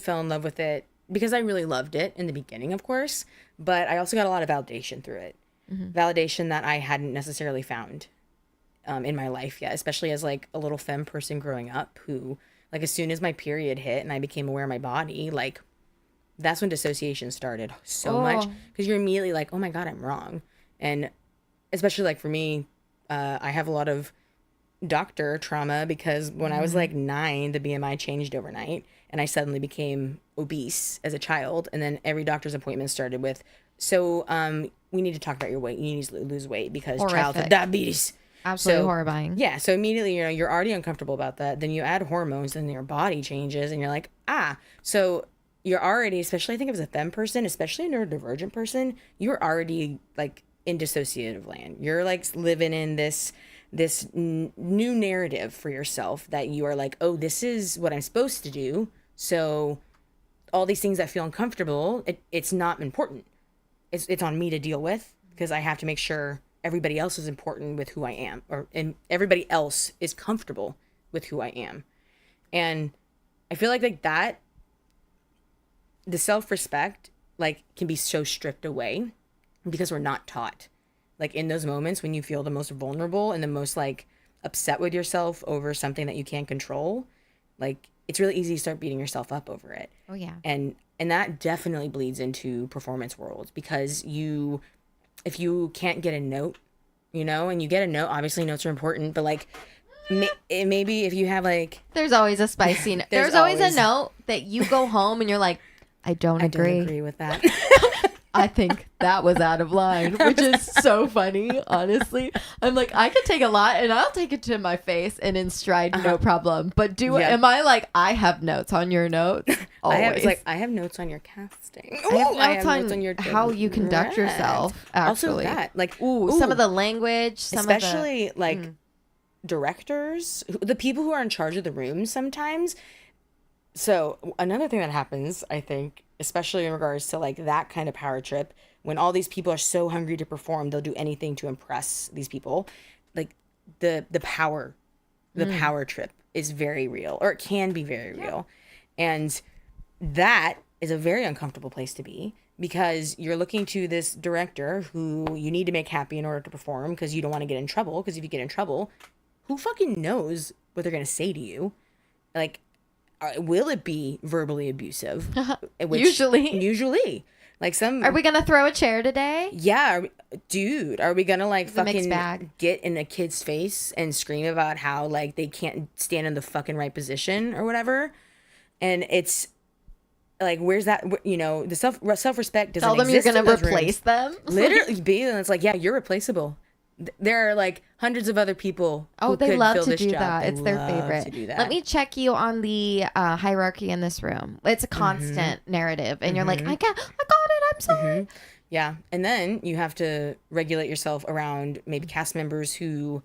fell in love with it because I really loved it in the beginning, of course, but I also got a lot of validation through it. Validation that I hadn't necessarily found in my life yet, especially as like a little femme person growing up who, like, as soon as my period hit and I became aware of my body, like that's when dissociation started so much, because you're immediately like, oh my God, I'm wrong. And especially like for me, I have a lot of doctor trauma because when I was like 9, the BMI changed overnight and I suddenly became obese as a child. And then every doctor's appointment started with, so we need to talk about your weight. You need to lose weight because childhood diabetes. Absolutely horrifying. Yeah. So immediately, you're already uncomfortable about that. Then you add hormones and your body changes and you're like, so you're already, especially I think if it's a femme person, especially a neurodivergent person, you're already like in dissociative land. You're like living in this new narrative for yourself that you are like, oh, this is what I'm supposed to do. So all these things that feel uncomfortable, it's not important. It's on me to deal with, because I have to make sure everybody else is important with who I am, and everybody else is comfortable with who I am. And I feel like that, the self-respect, like, can be so stripped away because we're not taught. Like, in those moments when you feel the most vulnerable and the most, like, upset with yourself over something that you can't control, like, it's really easy to start beating yourself up over it. Oh, yeah. And that definitely bleeds into performance worlds, because if you can't get a note, and you get a note, obviously notes are important, but, like, maybe if you have, like... There's always a spicy note. There's always a note that you go home and you're like, I don't agree with that. I think that was out of line, which is so funny, honestly. I'm like, I could take a lot and I'll take it to my face and in stride, no problem. But am I like, I have notes on your notes? Always. I have notes on your casting. I have notes on your how you conduct yourself, actually. Also that, like, some of the language, especially directors, the people who are in charge of the room sometimes. So another thing that happens, I think, especially in regards to, like, that kind of power trip, when all these people are so hungry to perform, they'll do anything to impress these people. Like, the power trip is very real, or it can be very real. And that is a very uncomfortable place to be, because you're looking to this director who you need to make happy in order to perform, because you don't want to get in trouble. Because if you get in trouble, who fucking knows what they're going to say to you? Like, will it be verbally abusive? Usually. Like, are we going to throw a chair today? Yeah. Are we going to, like, fucking get in a kid's face and scream about how, like, they can't stand in the fucking right position or whatever? And it's like, where's that, the self-respect doesn't exist. Tell them you're going to replace them? Literally. And it's like, yeah, you're replaceable. There are, like, hundreds of other people who they could love fill to this do job. that. It's their favorite. Let me check you on the hierarchy in this room. It's a constant narrative, and you're like, I got it. I'm sorry. Yeah, and then you have to regulate yourself around maybe cast members who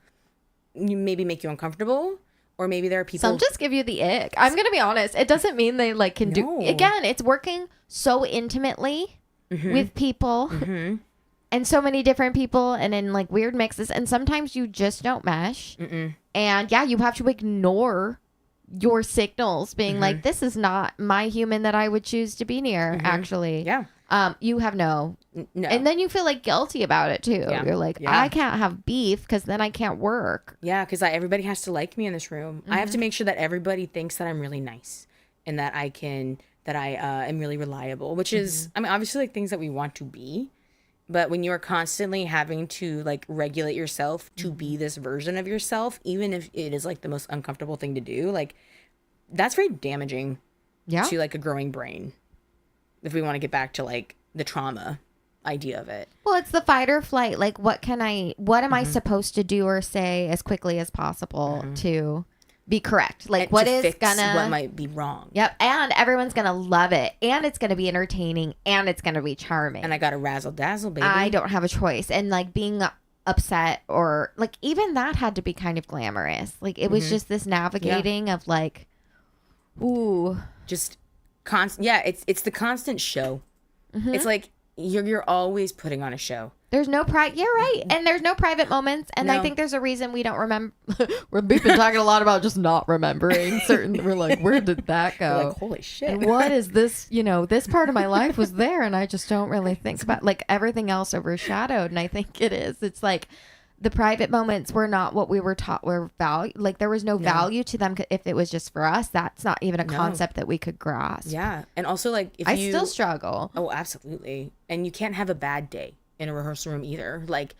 maybe make you uncomfortable, or maybe there are people. Some just give you the ick. I'm gonna be honest. It doesn't mean they, like, can do. Again, it's working so intimately with people. And so many different people, and in, like, weird mixes, and sometimes you just don't mesh. And yeah, you have to ignore your signals being like, this is not my human that I would choose to be near, actually. Yeah. You have no. And then you feel, like, guilty about it too. You're like, I can't have beef because then I can't work. Yeah, because everybody has to like me in this room. I have to make sure that everybody thinks that I'm really nice, and that I am really reliable, which is, I mean, obviously, like, things that we want to be. But when you are constantly having to, like, regulate yourself to be this version of yourself, even if it is, like, the most uncomfortable thing to do, like, that's very damaging to, like, a growing brain. If we want to get back to, like, the trauma idea of it. Well, it's the fight or flight. Like, what am I supposed to do or say as quickly as possible to be correct? Like, what is what might be wrong? Yep. And everyone's gonna love it, and it's gonna be entertaining, and it's gonna be charming, and I gotta razzle dazzle, baby. I don't have a choice. And, like, being upset, or, like, even that had to be kind of glamorous. Like, it was just this navigating of, like, just constant. Yeah, it's the constant show. It's like you're always putting on a show. There's no You're right. And there's no private moments. And I think there's a reason we don't remember. We've been talking a lot about just not remembering certain. We're like, where did that go? We're like, holy shit. And what is this? This part of my life was there, and I just don't really think about, like, everything else overshadowed. And I think it is. It's like the private moments were not what we were taught were value. Like, there was no value to them if it was just for us. That's not even a concept that we could grasp. Yeah. And also, like, I still struggle. Oh, absolutely. And you can't have a bad day in a rehearsal room either. Like,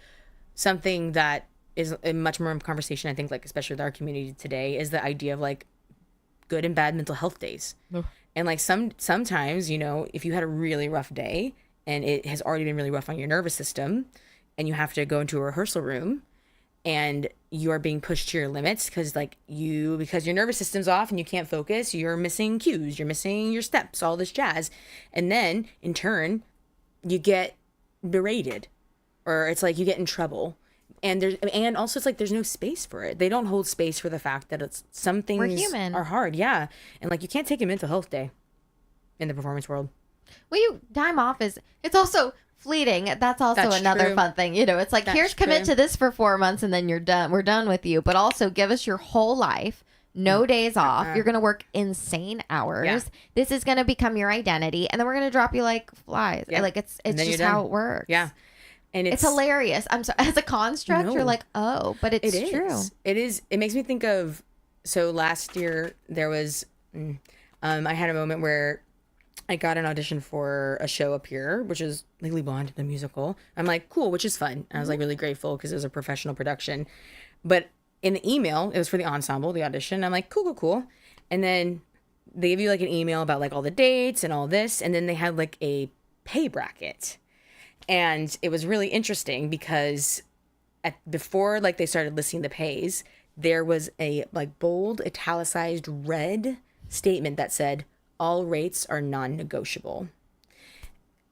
something that is a much more conversation, I think, like, especially with our community today, is the idea of, like, good and bad mental health days. And, like, sometimes, if you had a really rough day and it has already been really rough on your nervous system, and you have to go into a rehearsal room and you are being pushed to your limits because your nervous system's off and you can't focus, you're missing cues, you're missing your steps, all this jazz. And then in turn, you get berated, or it's like you get in trouble. And also it's like there's no space for it. They don't hold space for the fact that some things We're human. are hard. Yeah. And, like, you can't take a mental health day. in the performance world. Well, time off it's also fleeting. That's also That's another true. fun thing. It's like, That's here's commit true. to this for 4 months and then you're done. We're done with you. But also give us your whole life. No days off. You're going to work insane hours. Yeah. This is going to become your identity. And then we're going to drop you like flies. Yep. Like it's And then just you're done. how it works. Yeah. And It's hilarious. I'm sorry. As a construct, No. you're like, oh, but it's It true. is. It is. It makes me think of, so last year there was, I had a moment where I got an audition for a show up here, which is Legally Blonde, the musical. I'm like, cool, which is fun. I was like really grateful because it was a professional production. But in the email, it was for the ensemble, the audition. I'm like, cool. And then they give you like an email about like all the dates and all this. And then they had like a pay bracket. And it was really interesting because before like they started listing the pays, there was a like bold italicized red statement that said, all rates are non-negotiable.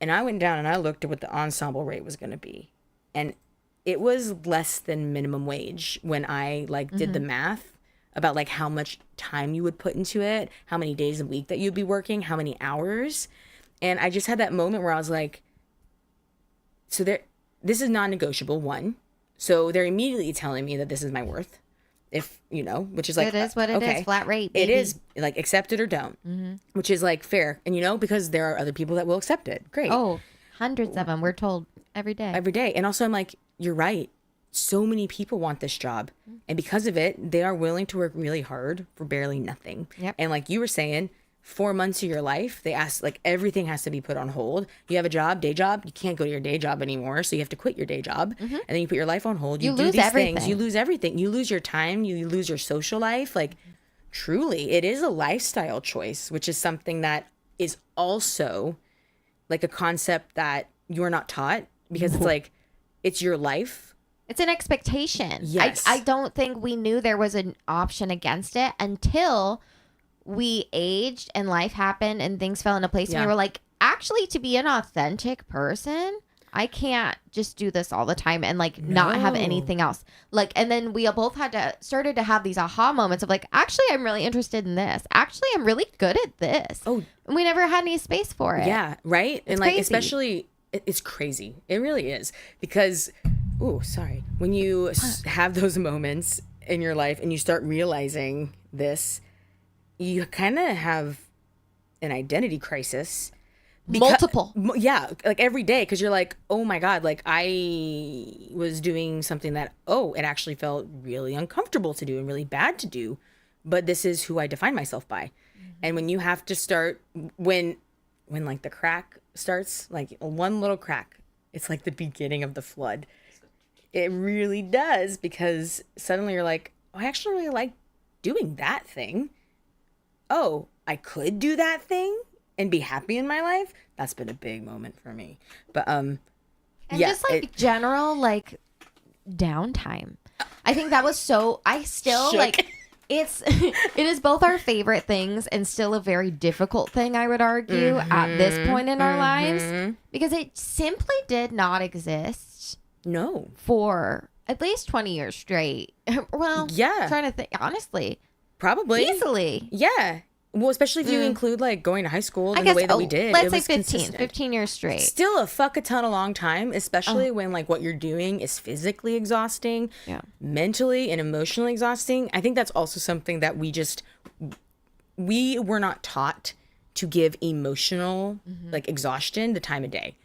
And I went down and I looked at what the ensemble rate was going to be. And it was less than minimum wage when I like did the math about like how much time you would put into it, how many days a week that you'd be working, how many hours. And I just had that moment where I was like, so this is non-negotiable, one. So they're immediately telling me that this is my worth. If, which is like, It is what it is. Flat rate, baby. It is like accept it or don't, which is like fair. And, because there are other people that will accept it. Great. Oh, hundreds of them. We're told every day. Every day. And also I'm like, you're right. So many people want this job. And because of it, they are willing to work really hard for barely nothing. Yep. And like you were saying, 4 months of your life, they ask like everything has to be put on hold. You have a job, day job, you can't go to your day job anymore. So you have to quit your day job. And then you put your life on hold. You do lose these everything. things. You lose everything. You lose your time. You lose your social life. Like truly, it is a lifestyle choice, which is something that is also like a concept that you're not taught because it's like, it's your life. It's an expectation. Yes. I don't think we knew there was an option against it until we aged and life happened and things fell into place. Yeah. And we were like, actually, to be an authentic person, I can't just do this all the time and like not have anything else. Like, and then we both started to have these aha moments of like, actually, I'm really interested in this. Actually, I'm really good at this. Oh. And we never had any space for it. Yeah. Right. And like, crazy. especially, it's crazy. It really is because, when you have those moments in your life and you start realizing this, you kind of have an identity crisis. Multiple. Yeah, like every day, because you're like, oh my God, like I was doing something that, it actually felt really uncomfortable to do and really bad to do. But this is who I define myself by. And when you have to start, when like the crack starts, like one little crack, it's like the beginning of the flood. It really does, because suddenly you're like, I actually really like doing that thing. Oh, I could do that thing and be happy in my life. That's been a big moment for me. But And just like general like downtime. I think that was I still Shook. like it is both our favorite things and still a very difficult thing, I would argue, at this point in our lives, because it simply did not exist no. for at least 20 years straight. Well, Yeah. trying to think honestly. Probably. Easily. Yeah. Well, especially if you include like going to high school I in guess the way that we did. let's it say was 15, consistent. 15 years straight. Still a fuck a ton of long time, especially when like what you're doing is physically exhausting, Yeah. mentally and emotionally exhausting. I think that's also something that we were not taught to give emotional like exhaustion the time of day.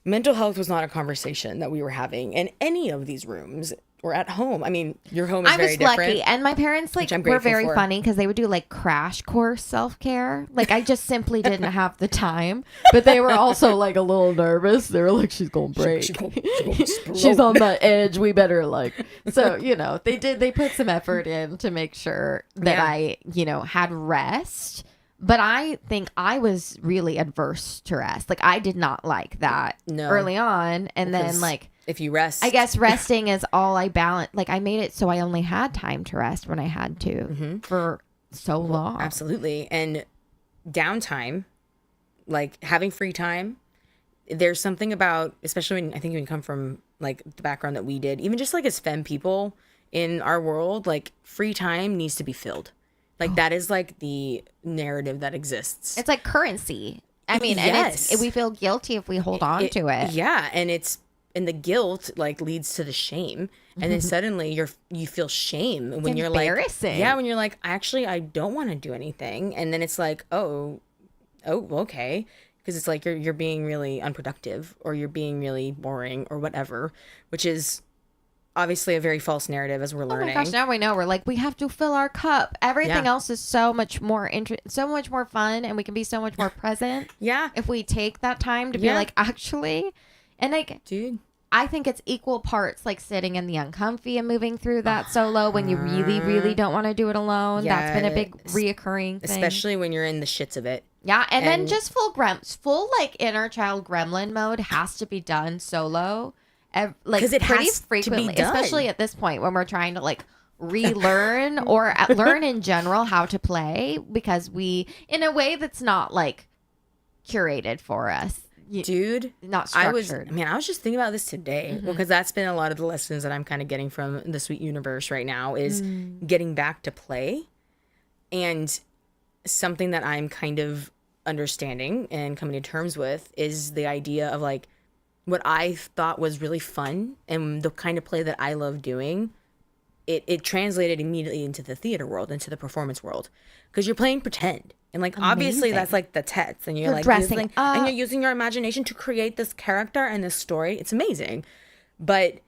Mental health was not a conversation that we were having in any of these rooms or at home. I mean, your home is I very was different. lucky, and my parents like I'm were grateful very for. funny because they would do like crash course self-care. Like I just simply didn't have the time, but they were also like a little nervous. They were like, "She's gonna break. She's on the edge. We better like." So they put some effort in to make sure that I had rest. But I think I was really adverse to rest. Like I did not like that early on, and then like. If you rest, I guess resting is all I balance. Like I made it so I only had time to rest when I had to for so long. Absolutely. And downtime, like having free time, there's something about, especially when I think when you come from like the background that we did, even just like as femme people in our world, like free time needs to be filled. Like that is like the narrative that exists. It's like currency. I mean, Yes. and we feel guilty if we hold on to it. Yeah, and the guilt like leads to the shame, and then suddenly you feel shame when you're like, embarrassing. yeah, when you're like, actually, I don't want to do anything, and then it's like, oh, okay, because it's like you're being really unproductive, or you're being really boring, or whatever, which is obviously a very false narrative as we're learning. Oh my gosh, now we know. We're like, we have to fill our cup. Everything Yeah. else is so much more so much more fun, and we can be so much more present Yeah, if we take that time to be Yeah. like, actually, and like, dude. I think it's equal parts like sitting in the uncomfy and moving through that solo when you really, really don't want to do it alone. That's been a big reoccurring thing. Especially when you're in the shits of it. Yeah, and then just full like inner child gremlin mode has to be done solo, like 'Cause it pretty has to be frequently, done. especially at this point when we're trying to like relearn or learn in general how to play, because we, in a way that's not like curated for us. Dude, Not I structured. was just thinking about this today, because that's been a lot of the lessons that I'm kind of getting from the Sweet Universe right now is getting back to play. And something that I'm kind of understanding and coming to terms with is the idea of like what I thought was really fun and the kind of play that I love doing. It translated immediately into the theater world, into the performance world, because you're playing pretend. And like obviously Amazing. that's like the tets, and you're You're like dressing using, up. and you're using your imagination to create this character and this story. It's amazing. But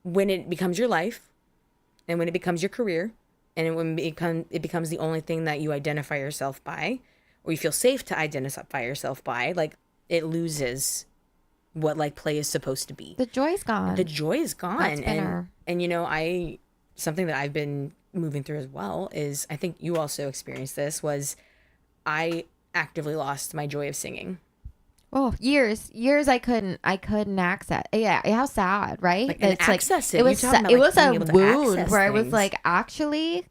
when it becomes your life, and when it becomes your career, and when it becomes the only thing that you identify yourself by, or you feel safe to identify yourself by, like it loses what like play is supposed to be. The joy's gone. The joy is gone. That's been And you know, something that I've been moving through as well is, I think you also experienced this, was I actively lost my joy of singing. Oh, years I couldn't access. Yeah, how sad, right? Like, and access it. It was You're talking about, it like, was a being able to wound access where I was things. like, actually,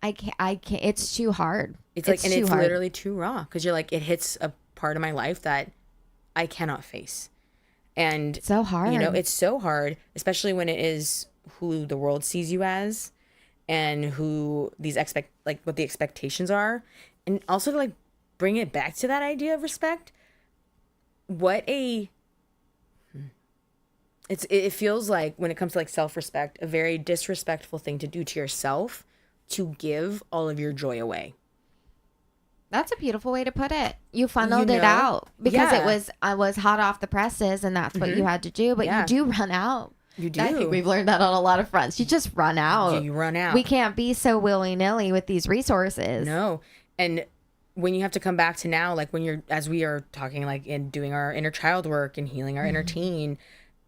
I can't. It's too hard. It's like, and too it's hard. literally too raw, because you're like, it hits a part of my life that I cannot face. And so hard. you know, it's so hard, especially when it is who the world sees you as, and who these what the expectations are, and also to like bring it back to that idea of respect. It feels like, when it comes to like self-respect, a very disrespectful thing to do to yourself, to give all of your joy away. That's a beautiful way to put it. You funneled You it know? out because Yeah. I was hot off the presses, and that's what you had to do. But Yeah. you do run out. You do. I think we've learned that on a lot of fronts. You just run out. You run out. We can't be so willy-nilly with these resources. No. And when you have to come back to now, like as we are talking, like in doing our inner child work and healing our inner teen,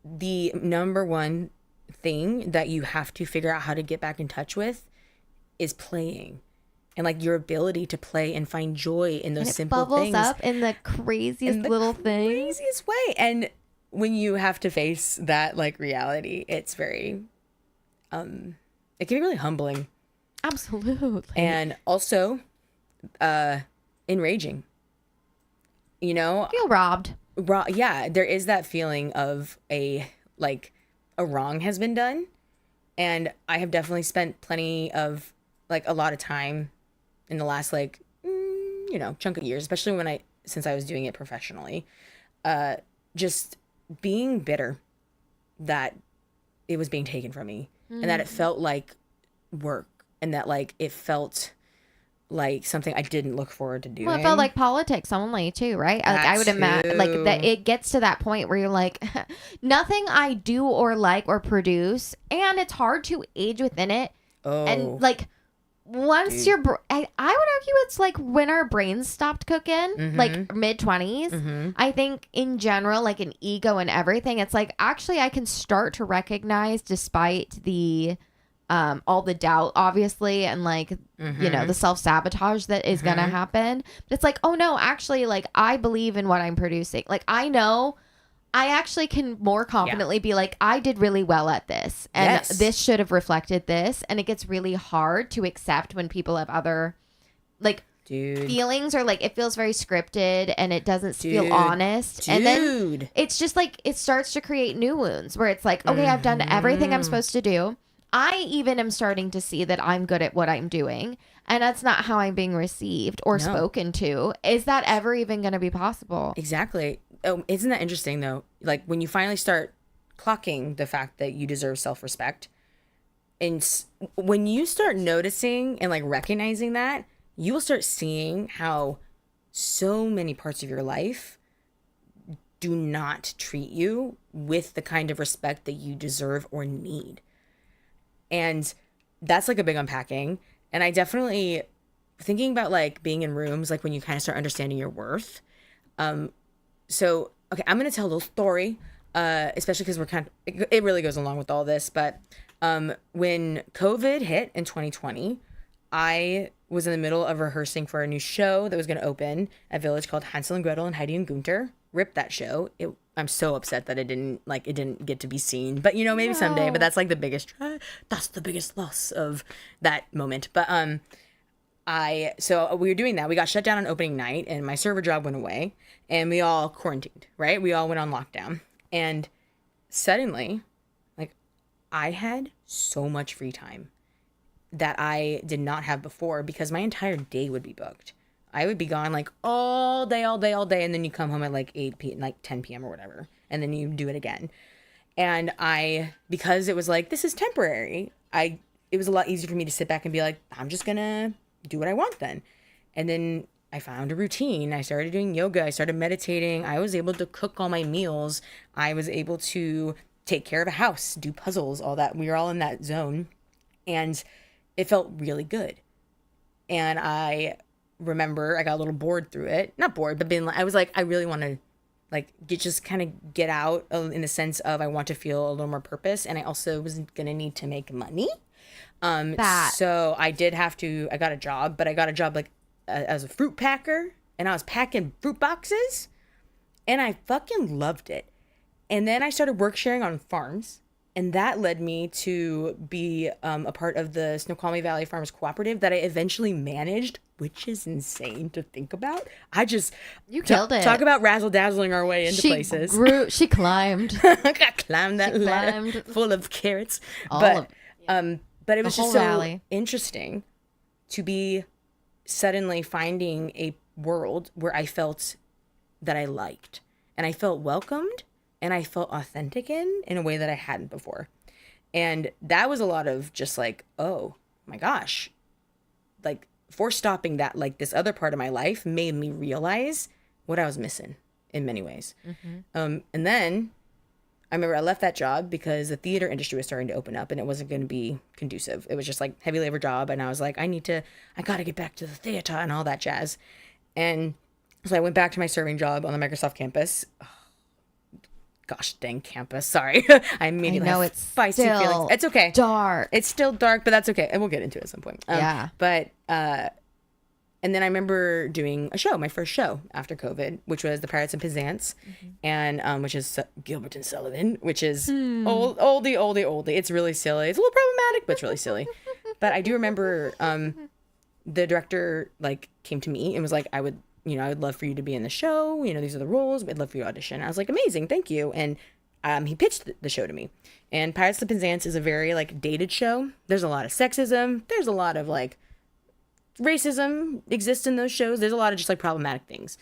the number one thing that you have to figure out how to get back in touch with is playing. And like your ability to play and find joy in those And it simple bubbles things. up in the craziest little things. Craziest way. And when you have to face that like reality, it's very it can be really humbling. Absolutely. And also enraging. You know, Feel robbed. yeah, there is that feeling of a wrong has been done. And I have definitely spent plenty of a lot of time in the last chunk of years, especially since I was doing it professionally, just being bitter that it was being taken from me, and that it felt like work, and that it felt like something I didn't look forward to doing. Well, it felt like politics only too, right? I would imagine that it gets to that point where you're like, nothing I do or like or produce, and it's hard to age within it. Oh. And once I would argue it's like when our brains stopped cooking, like mid-20s. I think in general, like an ego and everything, it's like actually I can start to recognize, despite the all the doubt, obviously, and the self-sabotage that is gonna happen. But it's like, oh no, actually, I believe in what I'm producing. I know I actually can more confidently be like, I did really well at this, and this should have reflected this. And it gets really hard to accept when people have other feelings, or it feels very scripted and it doesn't feel honest. And then it's just it starts to create new wounds where it's like, okay, I've done everything I'm supposed to do. I even am starting to see that I'm good at what I'm doing, and that's not how I'm being received or spoken to. Is that ever even going to be possible? Exactly. Oh, isn't that interesting though? Like when you finally start clocking the fact that you deserve self-respect, and when you start noticing and like recognizing that, you will start seeing how so many parts of your life do not treat you with the kind of respect that you deserve or need. And that's like a big unpacking. And I definitely thinking about like being in rooms, like when you kind of start understanding your worth. So, okay, I'm going to tell a little story, especially because it really goes along with all this. But when COVID hit in 2020, I was in the middle of rehearsing for a new show that was going to open at Village called Hansel and Gretel and Heidi and Gunther. Ripped that show. I'm so upset that it didn't get to be seen. But maybe someday. But that's like that's the biggest loss of that moment. But so we were doing that. We got shut down on opening night, and my server job went away, and we all quarantined. Right? We all went on lockdown, and suddenly, like, I had so much free time that I did not have before because my entire day would be booked. I would be gone like all day, and then you come home at like 8 p.m., like 10 p.m. or whatever, and then you do it again. And because it was like, this is temporary, it was a lot easier for me to sit back and be like, I'm just gonna do what I want then. And then I found a routine. I started doing yoga. I started meditating. I was able to cook all my meals. I was able to take care of a house, do puzzles, all that. We were all in that zone. And it felt really good. And I remember I got a little bored through it. Not bored, but I was like, I really want to like get out in the sense of I want to feel a little more purpose. And I also was going to need to make money. So I got a job, but I got a job like as a fruit packer, and I was packing fruit boxes, and I fucking loved it. And then I started work sharing on farms, and that led me to be a part of the Snoqualmie Valley Farmers Cooperative that I eventually managed, which is insane to think about. You killed it. Talk about razzle-dazzling our way into places. She climbed. I climbed that ladder full of carrots. But it was just so interesting to be suddenly finding a world where I felt that I liked, and I felt welcomed, and I felt authentic in a way that I hadn't before. And that was a lot of just like, oh my gosh, like for stopping that, like this other part of my life made me realize what I was missing in many ways. Mm-hmm. And then I remember I left that job because the theater industry was starting to open up and it wasn't going to be conducive. It was just like heavy labor job. And I was like, I got to get back to the theater and all that jazz. And so I went back to my serving job on the Microsoft campus. Oh, gosh dang campus. Sorry. I immediately have it's spicy feelings. It's okay. Dark. It's still dark, but that's okay. And we'll get into it at some point. Yeah. But, and then I remember doing a show, my first show after COVID, which was The Pirates and Penzance, and which is Gilbert and Sullivan, which is oldie. It's really silly. It's a little problematic, but it's really silly. But I do remember the director like came to me and was like, I would love for you to be in the show. These are the roles. I'd love for you to audition. I was like, amazing, thank you. And he pitched the show to me. And Pirates of Penzance is a very like dated show. There's a lot of sexism. There's a lot of like racism exists in those shows. There's a lot of just like problematic things.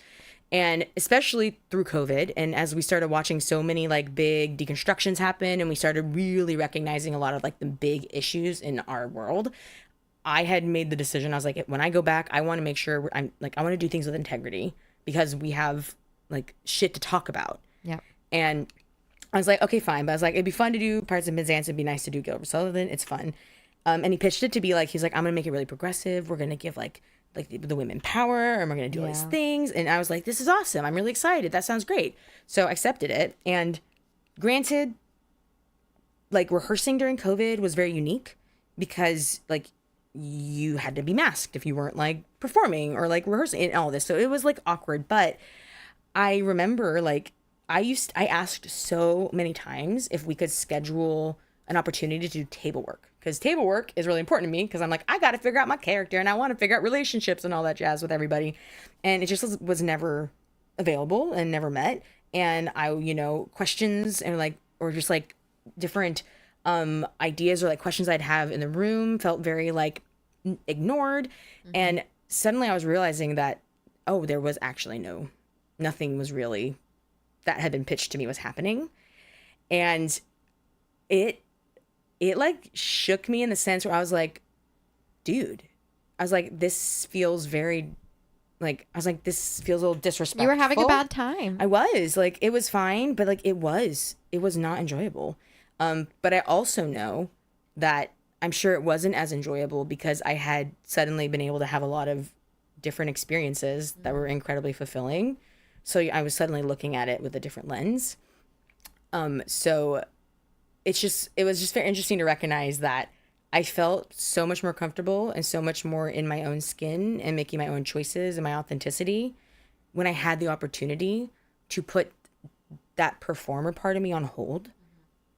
And especially through COVID, and as we started watching so many like big deconstructions happen, and we started really recognizing a lot of like the big issues in our world, I had made the decision. I was like, when I go back, I want to make sure I want to do things with integrity because we have like shit to talk about. Yeah. And I was like, okay, fine. But I was like, it'd be fun to do Pirates of Penzance. It'd be nice to do Gilbert Sullivan. It's fun. And he pitched it to be like, he's like, I'm going to make it really progressive. We're going to give like the women power, and we're going to do all these things. And I was like, this is awesome. I'm really excited. That sounds great. So I accepted it. And granted, like rehearsing during COVID was very unique because like you had to be masked if you weren't like performing or like rehearsing and all this. So it was like awkward. But I remember like I asked so many times if we could schedule an opportunity to do table work, because table work is really important to me, because I'm like, I got to figure out my character and I want to figure out relationships and all that jazz with everybody. And it just was never available and never met. And I, questions and like, or just like different ideas or like questions I'd have in the room felt very like ignored. And suddenly I was realizing that, oh, there was actually nothing was really that had been pitched to me was happening. And it like shook me in the sense where I was like, dude, I was like, this feels very like, I was like, this feels a little disrespectful. You were having a bad time. I was like, it was fine, but like it was not enjoyable. But I also know that I'm sure it wasn't as enjoyable because I had suddenly been able to have a lot of different experiences that were incredibly fulfilling. So I was suddenly looking at it with a different lens. So it was just very interesting to recognize that I felt so much more comfortable and so much more in my own skin and making my own choices and my authenticity when I had the opportunity to put that performer part of me on hold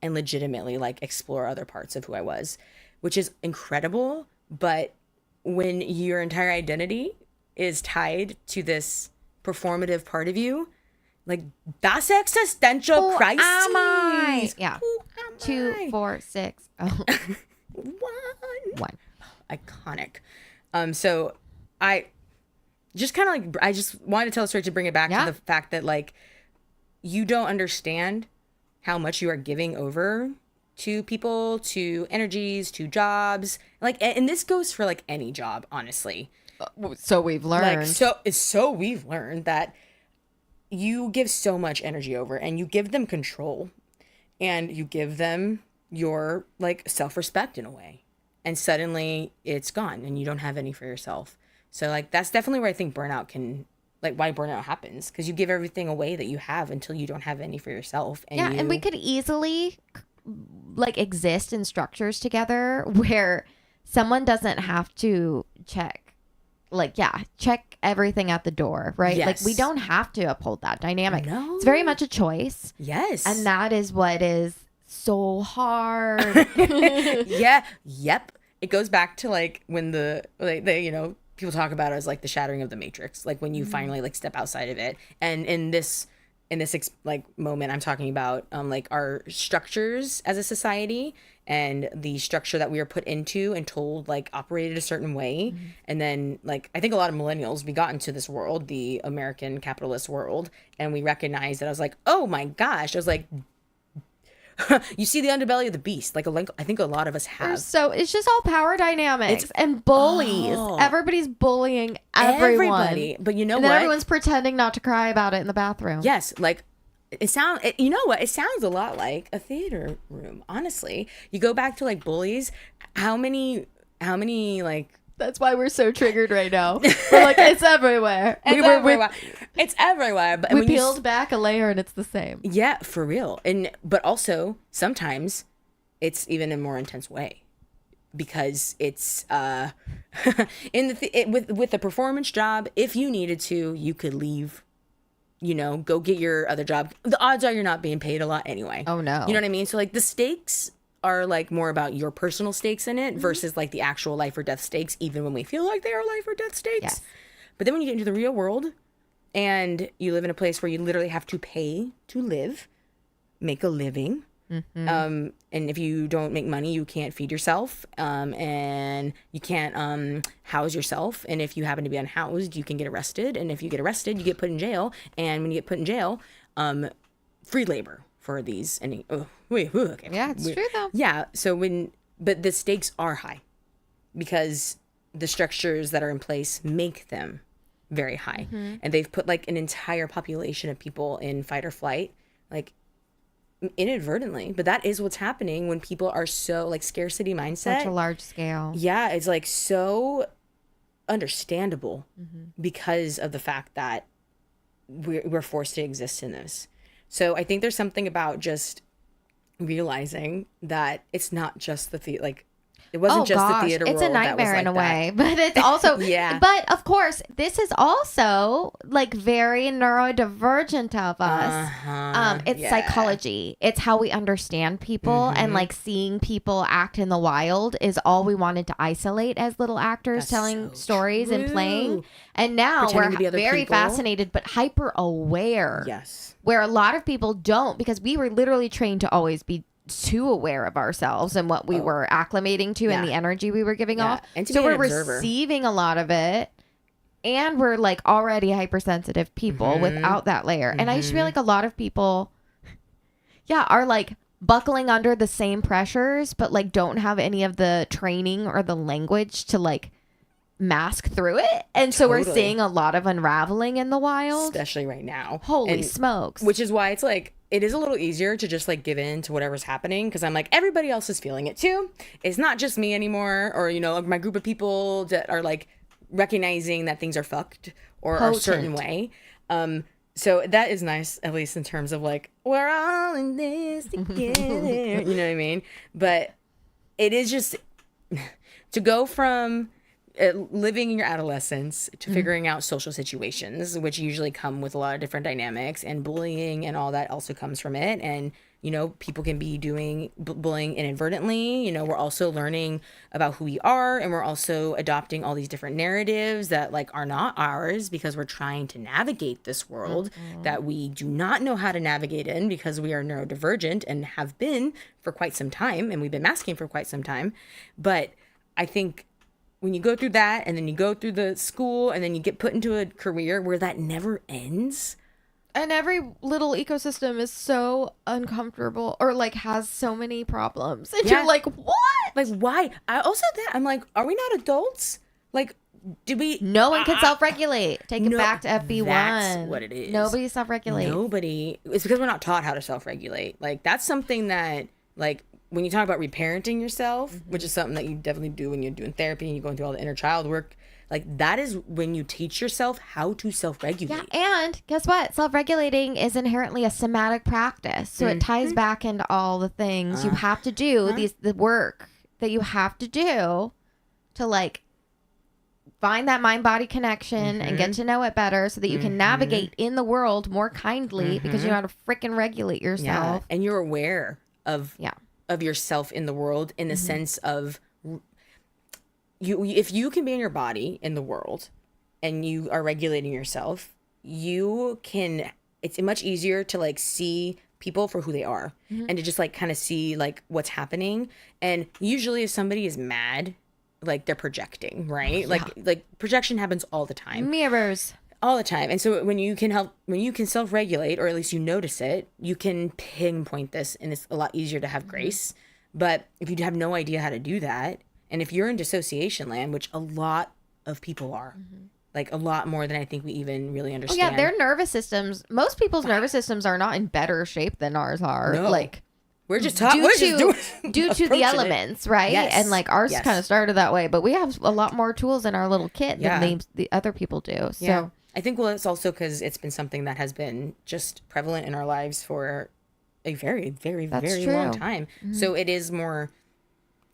and legitimately like explore other parts of who I was, which is incredible. But when your entire identity is tied to this performative part of you, like that's existential crisis. Am I? Yeah. Who am 2, I? 4, 6. Oh. One. Iconic. So I just kind of like, I just wanted to tell a story to bring it back to the fact that like you don't understand how much you are giving over to people, to energies, to jobs. Like, and this goes for like any job, honestly. So we've learned. Like, so we've learned that you give so much energy over and you give them control and you give them your like self-respect in a way. And suddenly it's gone and you don't have any for yourself. So like, that's definitely where I think burnout can, like why burnout happens. Because you give everything away that you have until you don't have any for yourself. And and we could easily like exist in structures together where someone doesn't have to check everything at the door, right? Yes. Like we don't have to uphold that dynamic. No. It's very much a choice. Yes. And that is what is so hard. Yep. It goes back to like when people talk about it as like the shattering of the matrix, like when you finally like step outside of it. And in this like moment, I'm talking about like our structures as a society and the structure that we were put into and told like operated a certain way. And then like I think a lot of millennials, we got into this world, the American capitalist world, and we recognized that. I was like, oh my gosh, I was like, you see the underbelly of the beast. Like I think a lot of us have. So it's just all power dynamics and bullies. Everybody's bullying everyone. Everybody. But you know and then what? everyone's pretending not to cry about it in the bathroom. Yes. Like you know what? It sounds a lot like a theater room. Honestly, you go back to like bullies. How many like. That's why we're so triggered right now. We're like, it's everywhere. It's everywhere. But we peeled back a layer and it's the same. Yeah, for real. But also sometimes it's even in a more intense way because it's with the performance job. If you needed to, you could leave. Go get your other job. The odds are you're not being paid a lot anyway. Oh no. You know what I mean? So like the stakes are like more about your personal stakes in it versus like the actual life or death stakes, even when we feel like they are life or death stakes. Yes. But then when you get into the real world and you live in a place where you literally have to pay to live, make a living. And if you don't make money, you can't feed yourself, and you can't house yourself. And if you happen to be unhoused, you can get arrested. And if you get arrested, you get put in jail. And when you get put in jail, free labor for these. And okay. Yeah, it's true though. Yeah. But the stakes are high because the structures that are in place make them very high. And they've put like an entire population of people in fight or flight, like inadvertently. But that is what's happening when people are so like scarcity mindset. Such a large scale. Yeah. It's like so understandable because of the fact that we're forced to exist in this. So I think there's something about just realizing that it's not just the it wasn't the theater world. It's a nightmare in a way, but it's also yeah. But of course, this is also like very neurodivergent of us. It's psychology. It's how we understand people, and like seeing people act in the wild is all we wanted to isolate as little actors. That's telling stories and playing. And now pretending we're very fascinated, but hyper aware. Yes. Where a lot of people don't, because we were literally trained to always be too aware of ourselves and what we were acclimating to and the energy we were giving off. And to so be an we're observer. receiving a lot of it. And we're like already hypersensitive people without that layer. And I just feel like a lot of people, are like buckling under the same pressures, but like don't have any of the training or the language to like mask through it. And so we're seeing a lot of unraveling in the wild. Especially right now. Holy smokes. Which is why it's like, it is a little easier to just like give in to whatever's happening, because I'm like, everybody else is feeling it too. It's not just me anymore, or, you know, like my group of people that are like recognizing that things are fucked or are a certain way. So that is nice, at least in terms of like, we're all in this together. You know what I mean? But it is just to go from living in your adolescence to figuring out social situations, which usually come with a lot of different dynamics, and bullying and all that also comes from it. And, you know, people can be doing bullying inadvertently. You know, we're also learning about who we are, and we're also adopting all these different narratives that like are not ours, because we're trying to navigate this world that we do not know how to navigate in, because we are neurodivergent and have been for quite some time, and we've been masking for quite some time. But I think when you go through that, and then you go through the school, and then you get put into a career where that never ends. And every little ecosystem is so uncomfortable, or like has so many problems. And you're like, what? Like, why? I'm like, are we not adults? Like, did we? No one can self-regulate. Take it back to FB1. That's what it is. Nobody self-regulates. Nobody. It's because we're not taught how to self-regulate. Like, that's something that, like, when you talk about reparenting yourself, which is something that you definitely do when you're doing therapy and you're going through all the inner child work, like, that is when you teach yourself how to self-regulate. Yeah, and guess what? Self-regulating is inherently a somatic practice. So it ties back into all the things you have to do, the work that you have to do to, like, find that mind-body connection and get to know it better, so that you can navigate in the world more kindly, because you know how to freaking regulate yourself. And you're aware of yourself in the world, in the sense of you, if you can be in your body in the world and you are regulating yourself, you can, it's much easier to like see people for who they are, and to just like kind of see like what's happening. And usually if somebody is mad, like they're projecting, right? Like projection happens all the time. Mirrors. All the time. And so when you can self-regulate, or at least you notice it, you can pinpoint this, and it's a lot easier to have grace. But if you have no idea how to do that, and if you're in dissociation land, which a lot of people are, like a lot more than I think we even really understand. Oh yeah, their nervous systems, most people's nervous systems are not in better shape than ours are. No. Like, we're just taught due to the elements, right? Yes. And like ours kind of started that way, but we have a lot more tools in our little kit than the other people do. So I think, well, it's also because it's been something that has been just prevalent in our lives for a very, very, very long time. So it is more,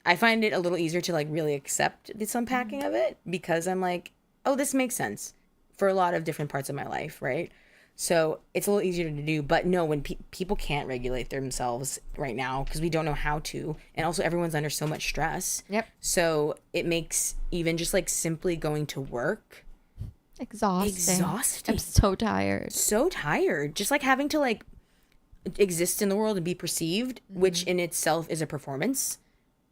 I find it a little easier to like really accept this unpacking of it, because I'm like, oh, this makes sense for a lot of different parts of my life, right? So it's a little easier to do. But no, when people can't regulate themselves right now, because we don't know how to, and also everyone's under so much stress. Yep. So it makes even just like simply going to work exhausting. I'm so tired. So tired. Just like having to like exist in the world and be perceived, which in itself is a performance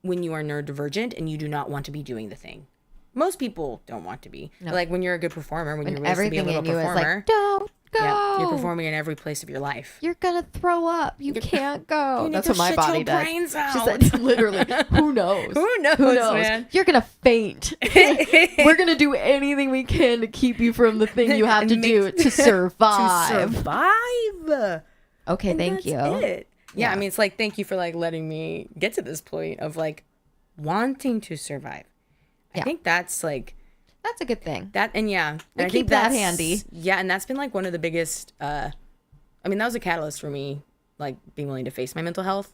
when you are neurodivergent and you do not want to be doing the thing. Most people don't want to be. No. Like when you're a good performer, when you're raised to be a little performer. Is like, don't go. Yeah, you're performing in every place of your life. You're gonna throw up. You can't go. That's what my body does. Brains out. She said, literally, who knows? Who knows, man? You're gonna faint. We're gonna do anything we can to keep you from the thing you have to do to survive. To survive. Okay, and thank you. It. Yeah, I mean, it's like, thank you for like letting me get to this point of like wanting to survive. I think that's like, that's a good thing. I keep that handy. Yeah, and that's been like one of the biggest. I mean, that was a catalyst for me, like being willing to face my mental health.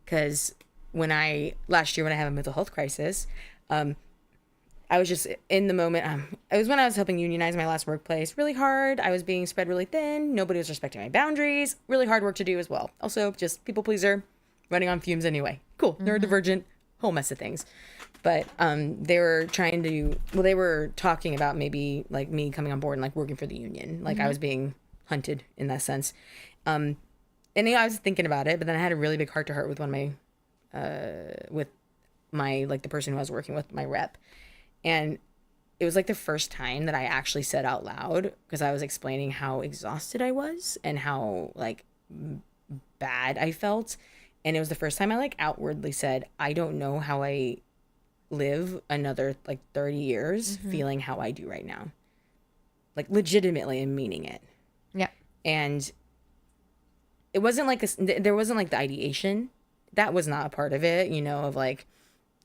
Because last year when I had a mental health crisis, I was just in the moment. It was when I was helping unionize my last workplace. Really hard. I was being spread really thin. Nobody was respecting my boundaries. Really hard work to do as well. Also, just people pleaser, running on fumes anyway. Cool. Neurodivergent, whole mess of things. But they were they were talking about maybe like me coming on board and like working for the union. Like I was being hunted in that sense. And and I was thinking about it, but then I had a really big heart to heart with with my, like, the person who I was working with, my rep. And it was like the first time that I actually said out loud, because I was explaining how exhausted I was and how, like, bad I felt. And it was the first time I, like, outwardly said, I don't know how I live another, like, 30 years feeling how I do right now. Like, legitimately, and meaning it. Yeah. And it wasn't like there wasn't like the ideation. That was not a part of it, you know, of like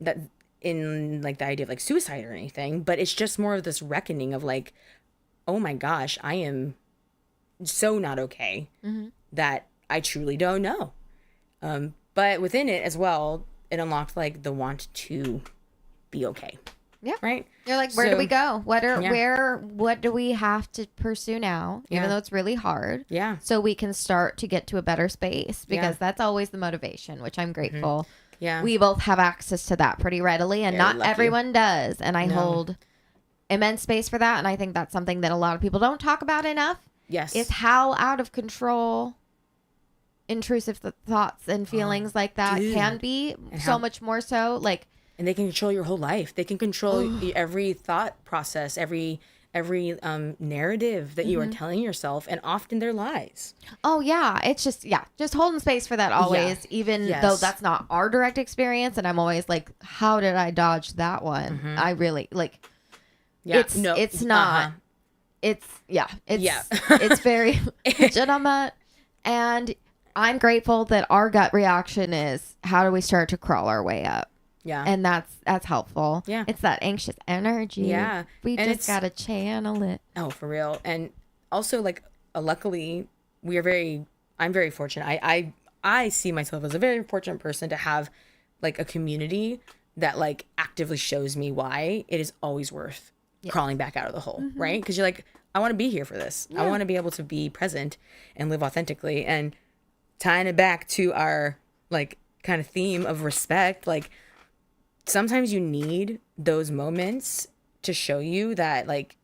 that in like the idea of like suicide or anything. But it's just more of this reckoning of like, oh my gosh, I am so not okay that I truly don't know. But within it as well, it unlocked like the want to be okay. Yeah. Right. You're like, where do we go? What do we have to pursue now? Even though it's really hard. Yeah. So we can start to get to a better space, because that's always the motivation, which I'm grateful. Yeah. We both have access to that pretty readily, and not everyone does. And I hold immense space for that. And I think that's something that a lot of people don't talk about enough. Yes. Is how out of control intrusive thoughts and feelings like that can be. And so much more so. Like, and they can control your whole life. They can control every thought process, every narrative that you are telling yourself, and often they're lies. Oh yeah, it's just holding space for that always, even though that's not our direct experience. And I'm always like, how did I dodge that one? I really like. Yeah, it's not. It's it's very legitimate, and I'm grateful that our gut reaction is, how do we start to crawl our way up? Yeah. And that's helpful. Yeah. It's that anxious energy. Yeah. We just got to channel it. Oh, for real. And also, like, luckily, I'm very fortunate. I see myself as a very fortunate person to have, like, a community that, like, actively shows me why it is always worth crawling back out of the hole, right? Because you're like, I want to be here for this. Yeah. I want to be able to be present and live authentically. And tying it back to our, like, kind of theme of respect, like, sometimes you need those moments to show you that, like,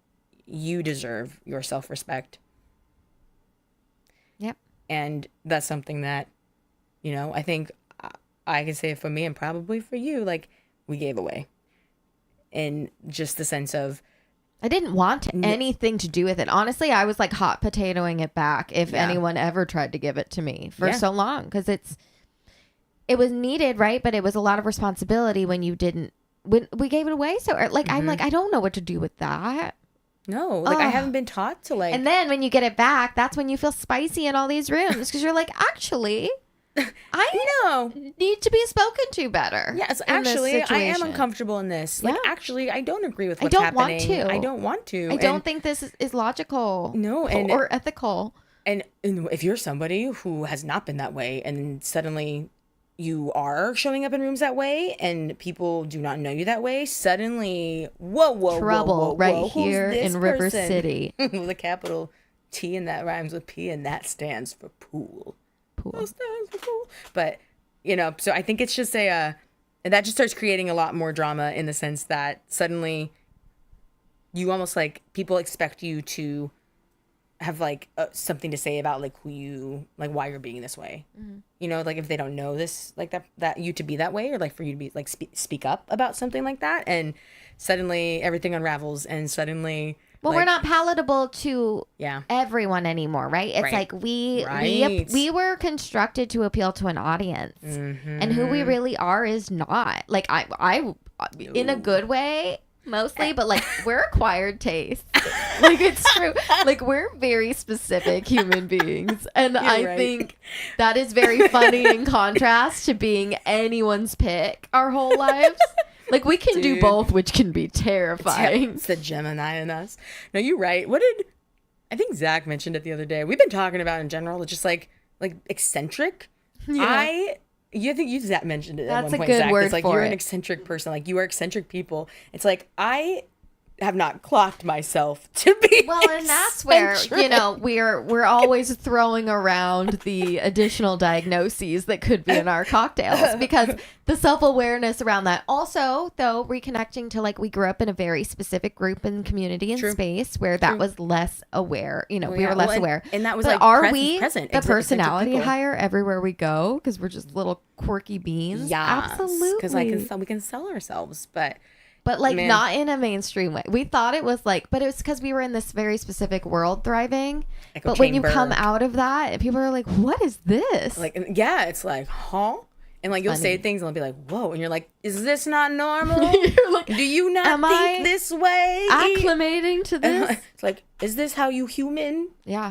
you deserve your self-respect. Yep. And that's something that, you know, I think I can say for me and probably for you, like, we gave away. In just the sense of, I didn't want anything to do with it. Honestly, I was like hot potatoing it back if anyone ever tried to give it to me for so long, because it was needed, right? But it was a lot of responsibility when we gave it away. So like, I'm like, I don't know what to do with that. No, like, I haven't been taught to, like. And then when you get it back, that's when you feel spicy in all these rooms, because you're like, actually, I need to be spoken to better. Yes, actually, I am uncomfortable in this. Like, actually, I don't agree with what's happening. I don't want to. I don't think this is logical. No, or ethical. And if you're somebody who has not been that way, and suddenly you are showing up in rooms that way, and people do not know you that way, suddenly, trouble right here in River City. With a capital T, and that rhymes with P, and that stands for pool. But, you know, so I think it's just and that just starts creating a lot more drama, in the sense that suddenly you almost, like, people expect you to have, like, something to say about, like, who you, like, why you're being this way. You know, like, if they don't know this, like, that you to be that way, or like for you to be, like, speak up about something like that, and suddenly everything unravels, and suddenly, well, we're not palatable to everyone anymore, right? It's like we were constructed to appeal to an audience, and who we really are is not. Like, I in a good way, mostly, but, like, we're acquired taste. Like, it's true. Like, we're very specific human beings, and I think that is very funny in contrast to being anyone's pick our whole lives. Like, we can do both, which can be terrifying. It's the Gemini in us. No, you're right. I think Zach mentioned it the other day. We've been talking about in general, just like eccentric. Yeah. Zach mentioned it at one point. That's a good word. It's like, you're an eccentric person. Like, you are eccentric people. It's like, have not clocked myself to be Well, and that's where, eccentric. we're always throwing around the additional diagnoses that could be in our cocktails, because the self-awareness around that. Also, though, reconnecting to, like, we grew up in a very specific group and community and True. space where that was less aware. We yeah. were less Well, aware. and that was, but like, are we present. the Eccentric personality people. hire everywhere we go because we're just little quirky beans? Yeah, Absolutely. because we can sell ourselves, but like, man. not in a mainstream way. We thought it was like, but it was because we were in this very specific world thriving. Echo But when you chamber. come out of that, people are like, what is this? like, yeah, it's like, huh? And like, you'll say things and they'll be like, whoa, and you're like, is this not normal? You're like, Do you not am think I this way? acclimating to this? It's like, is this how you human? Yeah.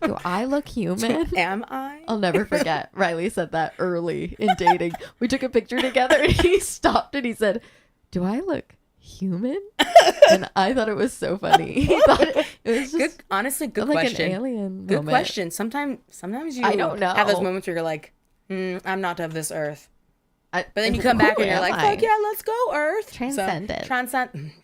Do I look human? Am I? I'll never forget. Riley said that early in dating. We took a picture together and he stopped and he said, do I look human? And I thought it was so funny. He thought it was just Good, honestly, good like question. an alien Good moment. question. Sometimes you I don't know. have those moments where you're like, I'm not of this earth. But But then you come back and you're like, fuck yeah, let's go, Earth. Transcendent.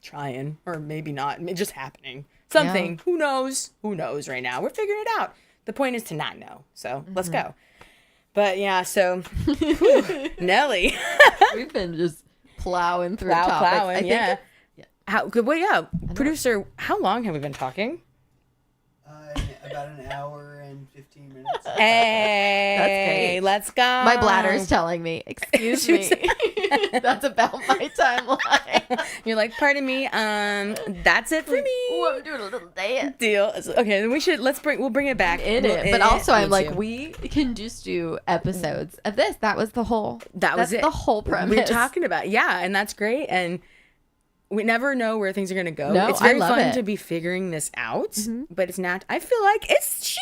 Trying, or maybe not. Just happening. Something. Yeah. Who knows? Who knows right now? We're figuring it out. The point is to not know. So let's go. But yeah, so whew, Nelly. We've been just plowing through Plowing, topics. I think yeah. How good? Well, yeah. Producer, how long have we been talking? About an hour and 15 minutes. Hey, great. let's go. my bladder's telling me, excuse me. That's about my timeline. You're like, pardon me. That's it for me. Ooh, I'm doing a little dance Deal. Okay, then we'll bring it back in We'll it. But also, I'm Me like, too. we can just do episodes of this. That was the whole. That's the whole premise. we're talking about. Yeah, and that's great. And we never know where things are gonna go. No, it's I very love fun it. to be figuring this out, but it's not. I feel like she's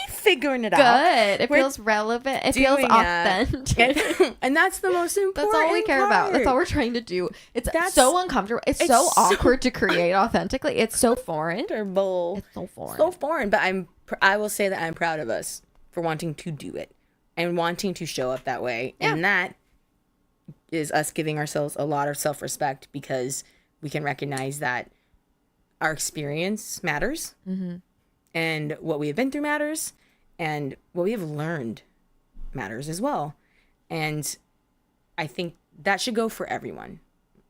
figuring it out. Good. It We're feels relevant. It feels doing authentic. and that's the most important. That's all we care about. That's all part. we're trying to do. It's That's- so uncomfortable. It's so so- awkward to create authentically. It's so foreign. Comfortable. It's so foreign. So foreign, but I will say that I'm proud of us for wanting to do it and wanting to show up that way. Yeah. And that is us giving ourselves a lot of self-respect because we can recognize that our experience matters and what we have been through matters and what we have learned matters as well. And I think that should go for everyone.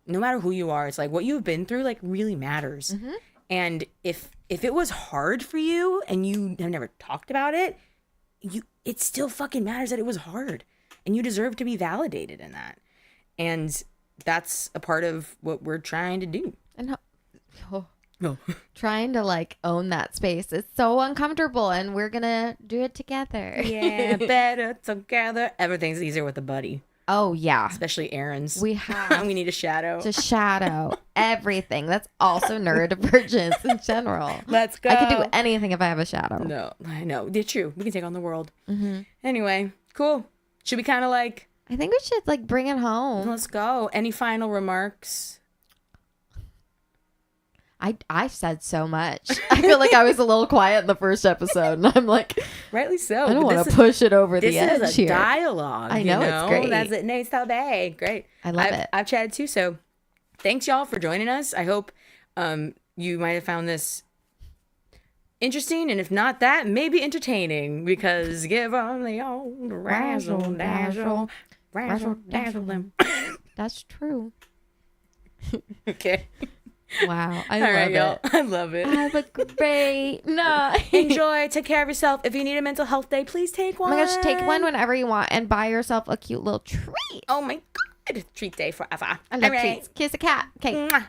No matter who you are, it's like what you've been through like really matters. And if it was hard for you and you have never talked about it, it still fucking matters that it was hard. And you deserve to be validated in that. And that's a part of what we're trying to do. And No. trying to like own that space is so uncomfortable, and we're gonna do it together. Yeah, better together. Everything's easier with a buddy, Oh yeah. especially Aaron's. We have we need a shadow. to shadow everything. That's also neurodivergence in general. Let's go. I could do anything if I have a shadow. No, I know. It's true. We can take on the world. Anyway, cool. Should we kind of like, I think we should like bring it home. let's go. Any final remarks? I said so much. I feel like I was a little quiet in the first episode, and I'm like, Rightly so. I don't but want this to push it over This the edge is a here. dialogue. I know, it's great. That's it. Nate's so big. Great. I love I've, it. I've chatted too. So thanks y'all for joining us. I hope you might have found this interesting, and if not that, maybe entertaining, because give on the old razzle dazzle, razzle dazzle them. That's true. Okay. Wow. I All love right, y'all. it. I love it. Have a great night. Enjoy. Take care of yourself. If you need a mental health day, please take Oh one. my gosh, take one whenever you want and buy yourself a cute little treat. Oh my God. Treat day forever. I love All right. treats. Kiss a cat. Okay. Mwah.